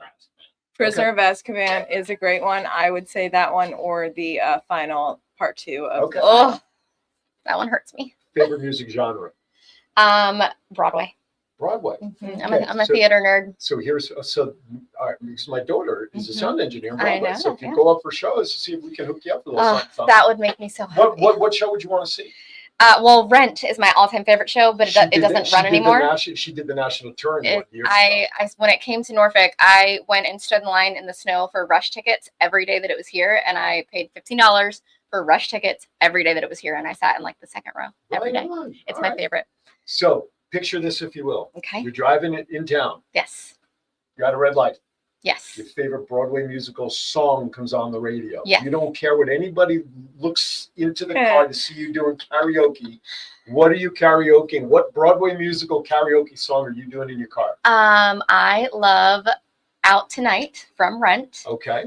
Prisoner of Azkaban is a great one. I would say that one, or the final part 2 of Okay. Oh, that one hurts me. Favorite music genre? Broadway. Broadway. I'm a so- theater nerd. So all right, because my daughter is a sound engineer in I Broadway. know, So if you yeah. go up for shows, to see if we can hook you up with a little something. That would make me so happy. What show would you want to see? Well, Rent is my all-time favorite show, but it doesn't run anymore. She did the national tour in 1 year. When it came to Norfolk, I went and stood in line in the snow for Rush tickets every day that it was here, and I paid $15 for Rush tickets every day that it was here, and I sat in like the second row every day. It's my favorite. So picture this, if you will. Okay. You're driving in town. Yes. You're at a red light. Yes. Your favorite Broadway musical song comes on the radio. Yes. You don't care what anybody looks into the car to see you doing karaoke. What are you karaokeing? What Broadway musical karaoke song are you doing in your car? I love Out Tonight from Rent. Okay.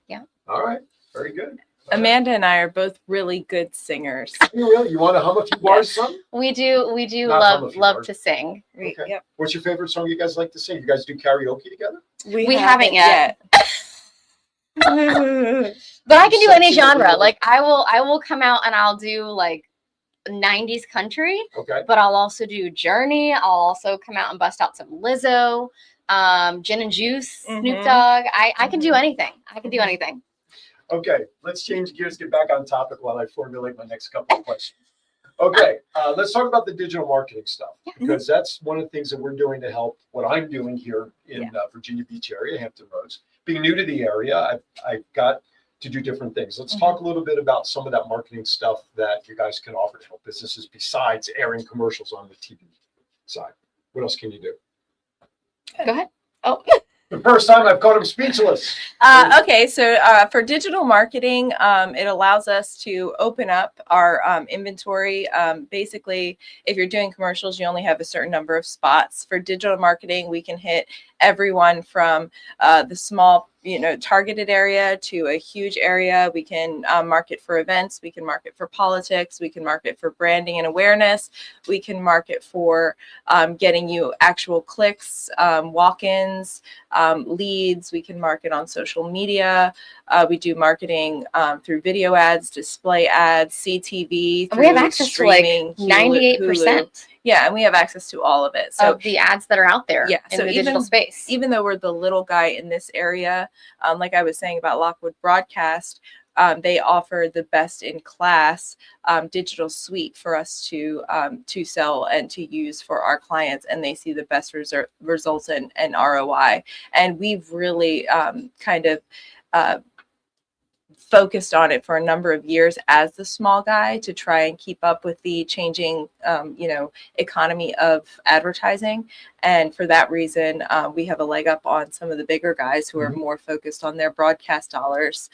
Yeah. All right. Very good. Amanda and I are both really good singers. You really? You want to hum a few bars, son? We do Not hum a few love bars. to sing. Okay. Yep. What's your favorite song you guys like to sing? You guys do karaoke together? We haven't yet. yet. But I can do any Sexy little genre. girl. Like I will come out and I'll do like 90s country, Okay. but I'll also do Journey. I'll also come out and bust out some Lizzo, Gin and Juice, Snoop Mhm. Dogg. I can do anything. I can do anything. Okay, let's change gears, get back on topic while I formulate my next couple of questions. Okay, let's talk about the digital marketing stuff, because that's one of the things that we're doing to help what I'm doing here in Virginia Beach area, Hampton Roads. Being new to the area, I've got to do different things. Let's talk a little bit about some of that marketing stuff that you guys can offer to help businesses besides airing commercials on the TV side. What else can you do? Go ahead. Oh. The first time I've caught him speechless. Okay, so for digital marketing, it allows us to open up our inventory. Basically, if you're doing commercials, you only have a certain number of spots. For digital marketing, we can hit everyone from the small, targeted area to a huge area. We can market for events. We can market for politics. We can market for branding and awareness. We can market for getting you actual clicks, walk-ins, leads. We can market on social media. We do marketing through video ads, display ads, CTV. We have access to like 98%. Yeah, and we have access to all of it. So of the ads that are out there in the digital space. Even though we're the little guy in this area, like I was saying about Lockwood Broadcast, they offer the best in class digital suite for us to sell and to use for our clients, and they see the best results and ROI. And we've really kind of focused on it for a number of years as the small guy to try and keep up with the changing, economy of advertising. And for that reason, we have a leg up on some of the bigger guys who are more focused on their broadcast dollars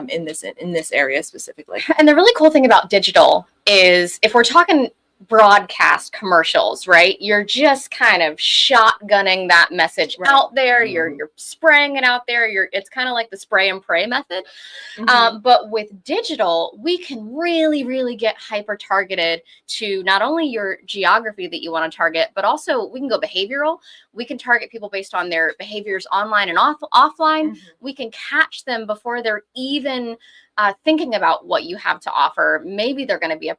in this area specifically. And the really cool thing about digital is if we're talking broadcast commercials, right? You're just kind of shotgunning that message out there. You're spraying it out there. It's kind of like the spray and pray method. But with digital, we can really get hyper targeted to not only your geography that you want to target, but also we can go behavioral. We can target people based on their behaviors online and offline. We can catch them before they're even thinking about what you have to offer. Maybe they're going to be a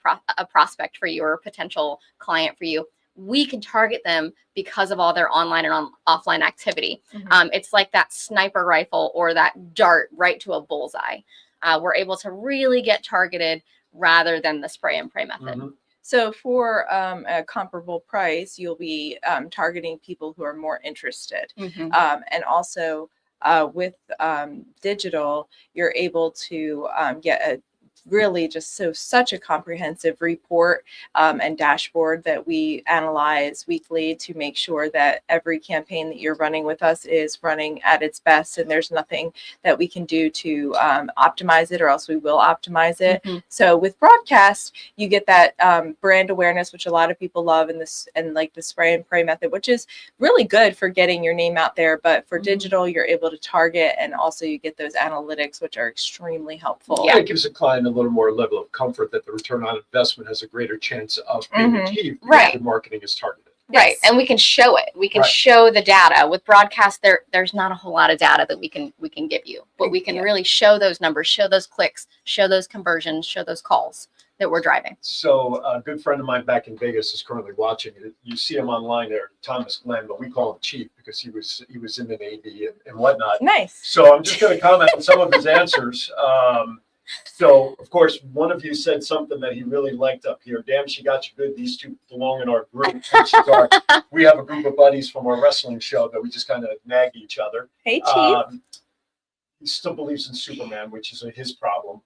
prospect for you or a potential client for you. We can target them because of all their online and offline activity. It's like that sniper rifle or that dart right to a bullseye. We're able to really get targeted rather than the spray and pray method. So for a comparable price, you'll be targeting people who are more interested. And also with digital, you're able to get a really just such a comprehensive report and dashboard that we analyze weekly to make sure that every campaign that you're running with us is running at its best, and there's nothing that we can do to optimize it, or else we will optimize it. So with broadcast, you get that brand awareness, which a lot of people love, and like the spray and pray method, which is really good for getting your name out there. But for digital, you're able to target, and also you get those analytics, which are extremely helpful. It gives a client a little more level of comfort that the return on investment has a greater chance of being achieved because the marketing is targeted. Right. And we can show it. We can show the data. With broadcast, there's not a whole lot of data that we can give you, but we can really show those numbers, show those clicks, show those conversions, show those calls that we're driving. So a good friend of mine back in Vegas is currently watching it. You see him online there, Thomas Glenn, but we call him Chief because he was in the Navy and whatnot. Nice. So I'm just going to comment on some of his answers. So, of course, one of you said something that he really liked up here. Damn, she got you good. These two belong in our group. We have a group of buddies from our wrestling show that we just kind of nag each other. Hey, Chief. He still believes in Superman, which is his problem.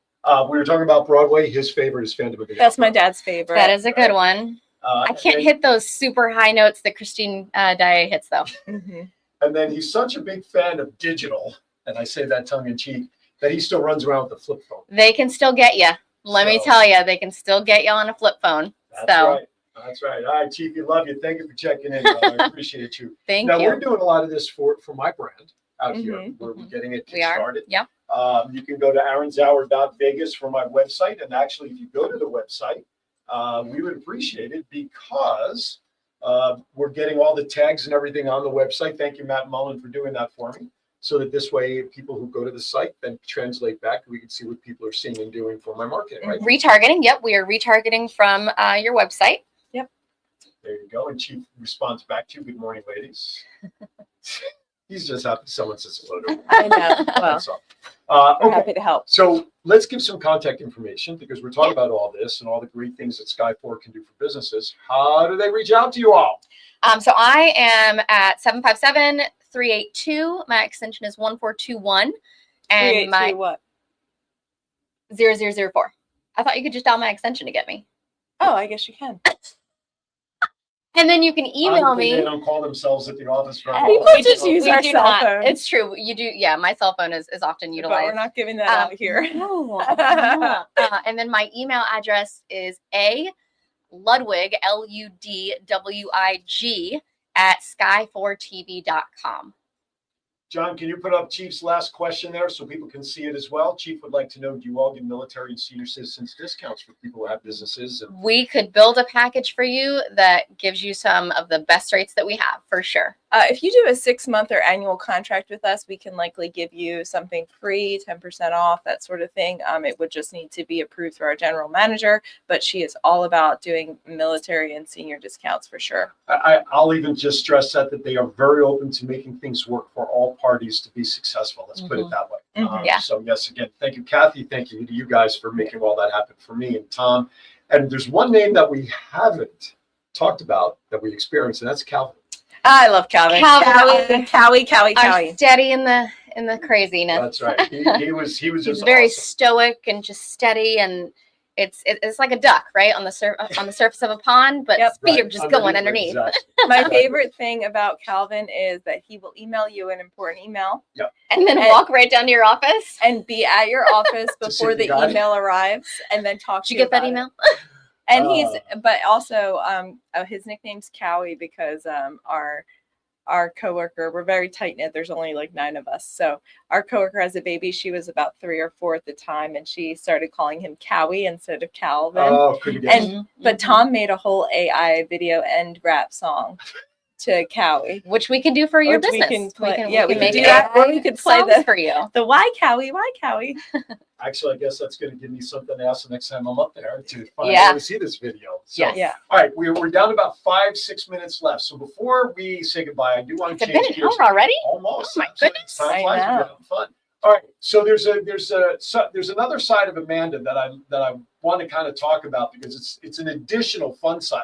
We were talking about Broadway. His favorite is Phantom of the Opera. That's my dad's favorite. That is a good one. I can't hit those super high notes that Christine Daae hits, though. And then he's such a big fan of digital, and I say that tongue in cheek, that he still runs around with a flip phone. They can still get you. Let me tell you, they can still get you on a flip phone. That's right. All right, Chief, we love you. Thank you for checking in. I appreciate you. Thank you. Now, we're doing a lot of this for my brand out here. We're getting it started. Yeah. You can go to aaronzauer.vegas for my website. And actually, if you go to the website, we would appreciate it because we're getting all the tags and everything on the website. Thank you, Matt Mullen, for doing that for me. So that this way, people who go to the site then translate back, we can see what people are seeing and doing for my marketing, right? Retargeting. Yep. We are retargeting from your website. Yep. There you go. And Chief responds back to you. Good morning, ladies. He's just happy someone says hello to him. I know. Well, I'm happy to help. So let's give some contact information because we're talking about all this and all the great things that Sky4 can do for businesses. How do they reach out to you all? So I am at 757-382. My extension is 1421. And my what? 0004. I thought you could just dial my extension to get me. Oh, I guess you can. And then you can email me. They don't call themselves at the office. People just use our cell phone. It's true. You do. Yeah, my cell phone is often utilized. But we're not giving that out here. No. And then my email address is Ludwig, LUDWIG, @sky4tv.com. John, can you put up Chief's last question there so people can see it as well? Chief would like to know, do you all give military and senior citizens discounts for people who have businesses? And We could build a package for you that gives you some of the best rates that we have, for sure. If you do a 6-month or annual contract with us, we can likely give you something free, 10% off, that sort of thing. It would just need to be approved through our general manager, but she is all about doing military and senior discounts for sure. I'll even just stress that they are very open to making things work for all parties to be successful. Let's put it that way. Yeah. So yes, again, thank you, Kathy. Thank you to you guys for making all that happen for me and Tom. And there's one name that we haven't talked about that we experienced, and that's Calvin. I love Calvin. Cowie. I'm steady in the craziness. That's right. He was He's just very awesome. stoic and just steady, and it's like a duck, right, on the surface of a pond, but speed just going underneath. Exactly. My favorite thing about Calvin is that he will email you an important email. Yep. And then walk right down to your office and be at your office before the email arrives, and then talk to Did you you get that about email? it. And but also, his nickname's Cowie because our coworker, we're very tight knit. There's only like 9 of us. So our coworker has a baby. She was about 3 or 4 at the time, and she started calling him Cowie instead of Calvin. Oh, couldn't get But Tom made a whole AI video end rap song to Cowie, which we can do for your which business. We can play, we can make do that. Or we could play songs for you. The why Cowie. Actually, I guess that's going to give me something to ask the next time I'm up there to finally see this video. So, yeah. All right, we're down to about 5-6 minutes left. So before we say goodbye, I do want to change gears. Already? Almost. Oh my goodness! Time flies. We're having fun. All right. So there's another side of Amanda that I want to kind of talk about because it's an additional fun side.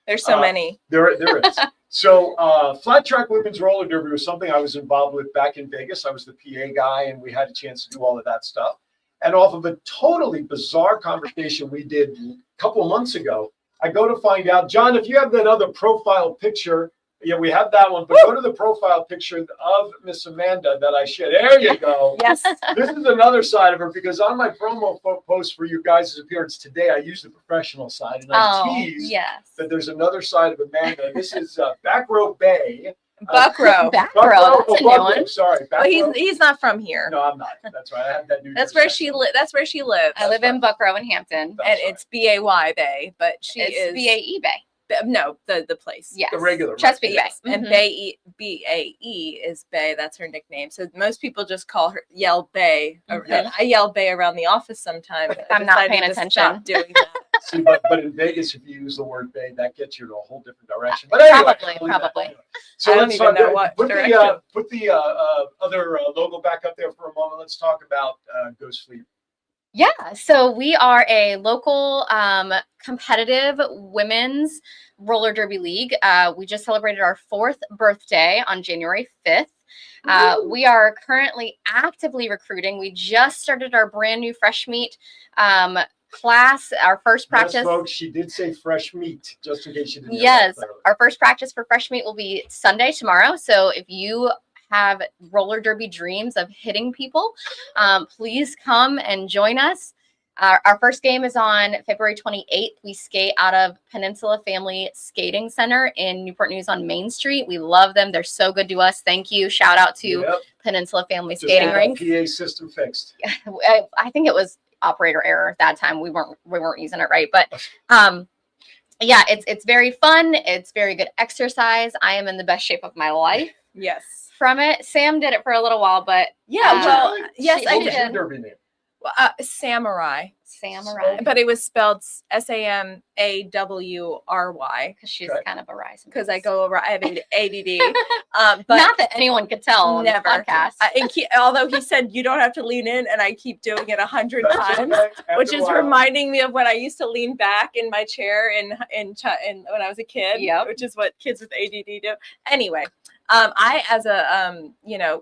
There's so many. There is. So flat track women's roller derby was something I was involved with back in Vegas. I was the PA guy, and we had a chance to do all of that stuff. And off of a totally bizarre conversation we did a couple of months ago, I go to find out, John, if you have that other profile picture, yeah, we have that one, but go to the profile picture of Miss Amanda that I shared. There you go. Yes. This is another side of her because on my promo post for you guys' appearance today, I used the professional side and I teased that there's another side of Amanda. This is Back Row Bay. Buckrow. That's a new one. Sorry. But he's not from here. No, I'm not. That's right. I have that new. That's where she lives. That's where she lives. I live in Buckrow in Hampton. And it's BAY Bay, but she It's is BAE Bay. No, the place. Yes. The regular. Chesapeake Yes. Bay. And BAE is Bay. That's her nickname. So most people just call her Yell Bay. And I yell Bay around the office sometimes. I'm not decided paying to attention. stop doing that. See, but in Vegas, if you use the word Bay, that gets you to a whole different direction. But anyway, Probably. So I don't let's even know what put direction. the other logo back up there for a moment. Let's talk about Ghost Fleet. Yeah, so we are a local competitive women's roller derby league. We just celebrated our 4th birthday on January 5th. We are currently actively recruiting. We just started our brand new fresh meat class, our first practice. Yes, folks, she did say fresh meat, just in case you didn't hear Yes, that clearly. our first practice for fresh meat will be Sunday tomorrow. So if you have roller derby dreams of hitting people, please come and join us. Our first game is on February 28th. We skate out of Peninsula Family Skating Center in Newport News on Main Street. We love them. They're so good to us. Thank you. Shout out to Peninsula Family Just Skating had Rink. that PA system fixed. I think it was operator error at that time. We weren't using it right, but yeah, it's very fun. It's very good exercise. I am in the best shape of my life. Yes. From it. Sam did it for a little while, but well, yes, I What was your did. derby name? Samurai. Samurai. But it was spelled SAMAWRY Because she's kind of a rise. because I go over. I have ADD. But Not that anyone could tell on never. the podcast. Although he said you don't have to lean in, and I keep doing it 100 That's times, okay. which After is a while. reminding me of when I used to lean back in my chair in when I was a kid. Yep. Which is what kids with ADD do. Anyway, I as a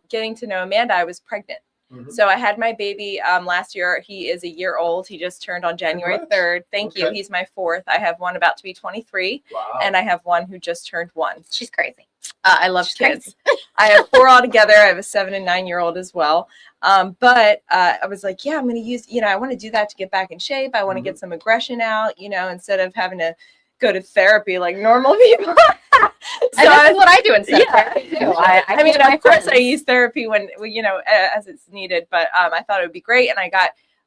getting to know Amanda, I was pregnant. Mhm. So I had my baby last year. He is a year old. He just turned on January Congrats. 3rd. Thank you. Okay. He's my 4th. I have one about to be 23, Wow. and I have one who just turned 1. She's crazy. I love She's kids. I have 4 altogether. I have a 7 and 9-year-old as well. But I was like, yeah, I'm going to use, I want to do that to get back in shape. I want to get some aggression out, instead of having to go to therapy like normal people. And this is what I do instead of therapy too. I mean, feed my of course, I friends. use therapy when as it's needed, but I thought it would be great, and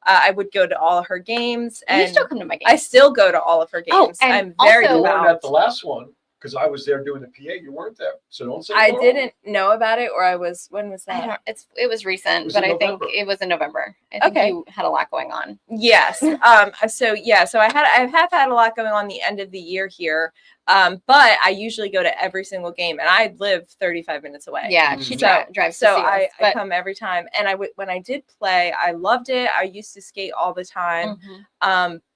I would go to all of her games, And and you still come to my games. I still go to all of her Oh, games. and I'm very also- You weren't proud. at the last one because I was there doing the PA. You weren't there, so don't say I you're wrong. didn't know about it, or I was. When was I that? don't. It was recent, was but in I think November. it was in November. I think Okay. you had a lot going on. Yes. So I have had a lot going on the end of the year here. But I usually go to every single game, and I live 35 minutes away. Yeah, she So- drives. So to see us, I but- come every time, and when I did play, I loved it. I used to skate all the time,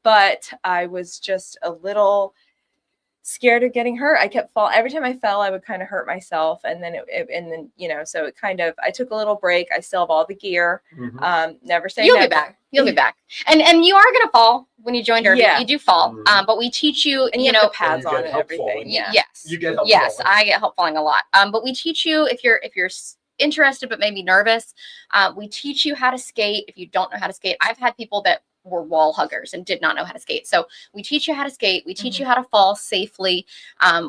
but I was just a little scared of getting hurt. I kept falling every time I fell. I would kind of hurt myself, and then so it kind of. I took a little break. I still have all the gear. Never say You'll never. be back. You'll be back. And you are gonna fall when you join Derby. Yeah. You do fall. But we teach you. And you have the pads you get on and help everything. falling. Yeah. Yes. You get help Yes, falling. I get help falling a lot. But we teach you if you're interested but maybe nervous. We teach you how to skate. If you don't know how to skate, I've had people that were wall huggers and did not know how to skate. So we teach you how to skate. We teach you how to fall safely.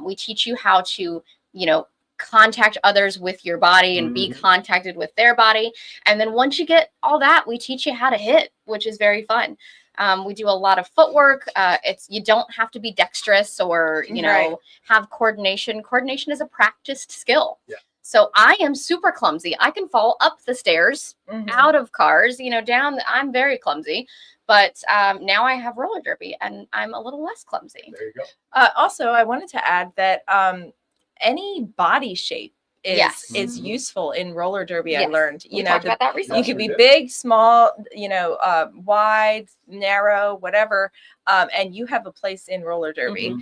We teach you how to, contact others with your body and be contacted with their body. And then once you get all that, we teach you how to hit, which is very fun. We do a lot of footwork. You don't have to be dexterous or, Right. have coordination. Coordination is a practiced skill. Yeah. So I am super clumsy. I can fall up the stairs, out of cars, down. I'm very clumsy. But now I have roller derby and I'm a little less clumsy. There you go. Also, I wanted to add that any body shape is Yes. is useful in roller derby. I Yes. learned, We talked about that recently. you could be Yes, we did. big, small, wide, narrow, whatever, and you have a place in roller derby,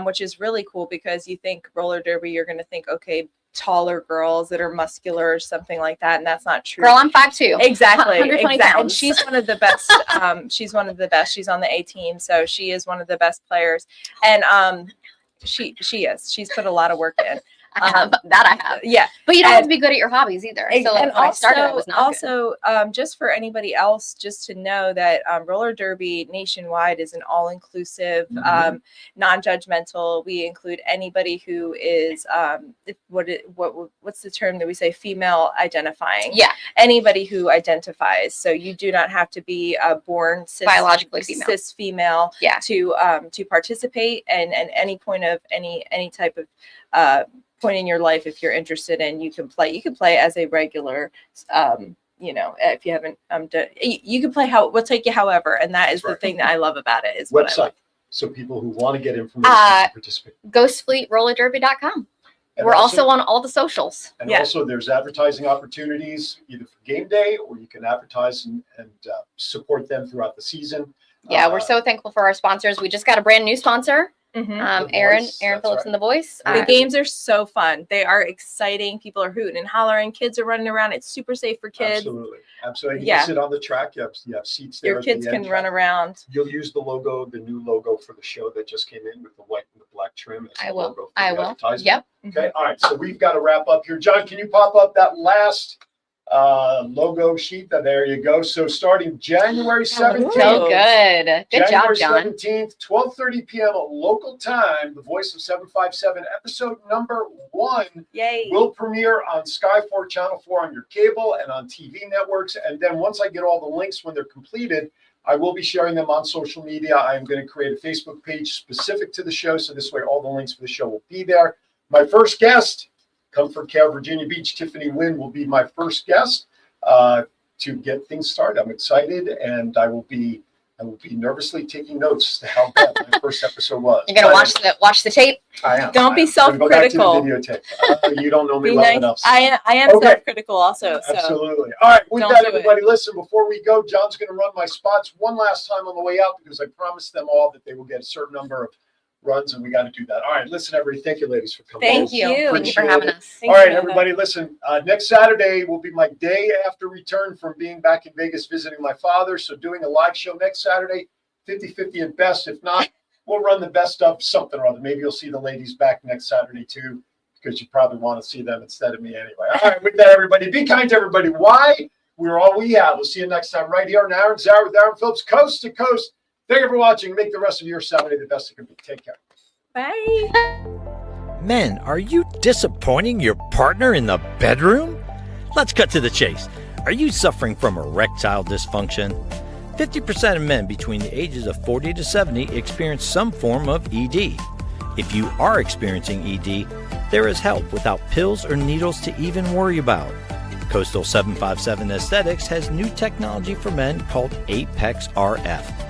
which is really cool because you think roller derby, you're going to think, okay, taller girls that are muscular or something like that, and that's not true. Girl, I'm 5'2". Exactly. 120 And pounds. she's one of the best. She's one of the best. She's on the A team, so she is one of the best players. And she is. She's put a lot of work in. I have. Yeah. But you don't have to be good at your hobbies either. So And when I started, I was not good. just for anybody else, just to know that roller derby nationwide is an all-inclusive, non-judgmental. We include anybody who is what's the term that we say, female identifying? Yeah. Anybody who identifies. So you do not have to be born Biologically female. cis female Yeah. to participate, and any point of any type of point in your life, if you're interested in, you can play as a regular, if you haven't you can play we'll take you however, and that is the thing that I love about it is what I Website. love. So people who want to get information to participate. GhostFleetRollerDerby.com. And We're also on all the socials. And also there's advertising opportunities either for game day, or you can advertise and support them throughout the season. Yeah, we're so thankful for our sponsors. We just got a brand new sponsor. The Aaron Voice, Phillips that's and The Voice. The games are so fun. They are exciting. People are hooting and hollering. Kids are running around. It's super safe for kids. Absolutely. You Yeah. can sit on the track. You have seats there. Your at the kids can end. run around. You'll use the new logo for the show that just came in with the white and the black trim. as I the will. logo for I the will. advertising. Yep. Okay. All right. So we've got to wrap up here. John, can you pop up that last logo sheet? There you go. So starting January 17th. So good. Good January job, John. 17th, 12:30 p.m. local time. The Voice of 757 episode number 1 Yay. will premiere on Sky 4, Channel 4 on your cable and on TV networks. And then once I get all the links when they're completed, I will be sharing them on social media. I am going to create a Facebook page specific to the show, so this way all the links for the show will be there. My first guest, Comfort Care Virginia Beach, Tiffany Wynn will be my first guest to get things started. I'm excited, and I will be nervously taking notes to how bad my first episode was. You're gonna watch the tape. I am. Don't be self-critical. Go back to the videotape. You don't know me Be well nice. enough. I am Okay. self-critical also. So Absolutely. All right. With Don't that, do it. everybody, listen, before we go, John's going to run my spots one last time on the way out because I promised them all that they will get a certain number of runs, and we got to do that. All right. Listen, everybody. Thank you, ladies, for coming. Thank you. Thank you for Appreciate having it. us. All right, everybody, listen. Next Saturday will be my day after return from being back in Vegas visiting my father. So doing a live show next Saturday, 50-50 at best. If not, we'll run the best of something or other. Maybe you'll see the ladies back next Saturday, too, because you probably want to see them instead of me anyway. All right, with that, everybody, be kind to everybody. Why? We're all we have. We'll see you next time right here on Aaron Zara with Aaron Phillips, coast to coast. Thank you for watching. Make the rest of your Saturday the best it can be. Take care. bye. Men, are you disappointing your partner in the bedroom? Let's cut to the chase. Are you suffering from erectile dysfunction? 50% of men between the ages of 40 to 70 experience some form of ED. If you are experiencing ED, there is help without pills or needles to even worry about. Coastal 757 Aesthetics has new technology for men called Apex RF.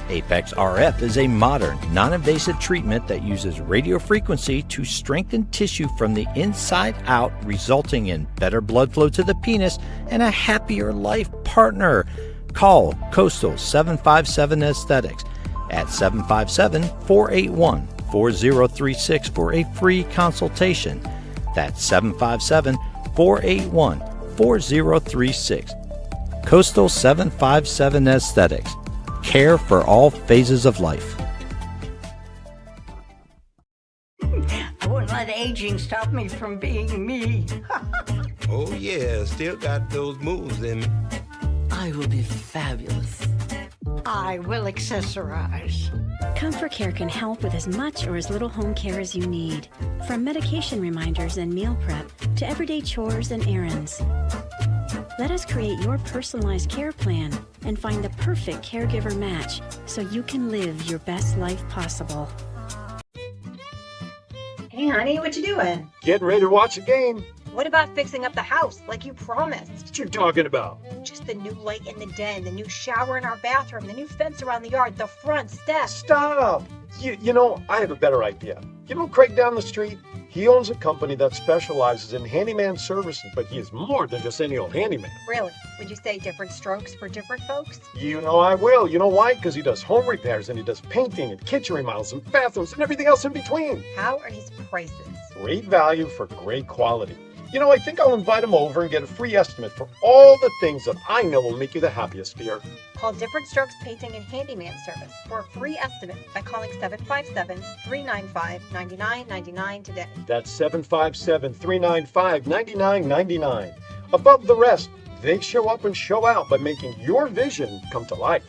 Apex RF is a modern, non-invasive treatment that uses radio frequency to strengthen tissue from the inside out, resulting in better blood flow to the penis and a happier life partner. Call Coastal 757 Aesthetics at 757-481-4036 for a free consultation. That's 757-481-4036. Coastal 757 Aesthetics. Care for all phases of life. I wouldn't let aging stop me from being me. Oh yeah, still got those moves in me. I will be fabulous. I will accessorize. Comfort Care can help with as much or as little home care as you need. From medication reminders and meal prep to everyday chores and errands. Let us create your personalized care plan and find the perfect caregiver match so you can live your best life possible. Hey, honey, what you doing? Getting ready to watch a game. What about fixing up the house like you promised? What you talking about? Just the new light in the den, the new shower in our bathroom, the new fence around the yard, the front steps. Stop! You know, I have a better idea. You know Craig down the street? He owns a company that specializes in handyman services, but he is more than just any old handyman. Really? Would you say different strokes for different folks? You know I will. You know why? Because he does home repairs and he does painting and kitchen remodels and bathrooms and everything else in between. How are his prices? Great value for great quality. You know, I think I'll invite him over and get a free estimate for all the things that I know will make you the happiest here. Call Different Strokes Painting and Handyman Service for a free estimate by calling 757-395-9999 today. That's 757-395-9999. Above the rest, they show up and show out by making your vision come to life.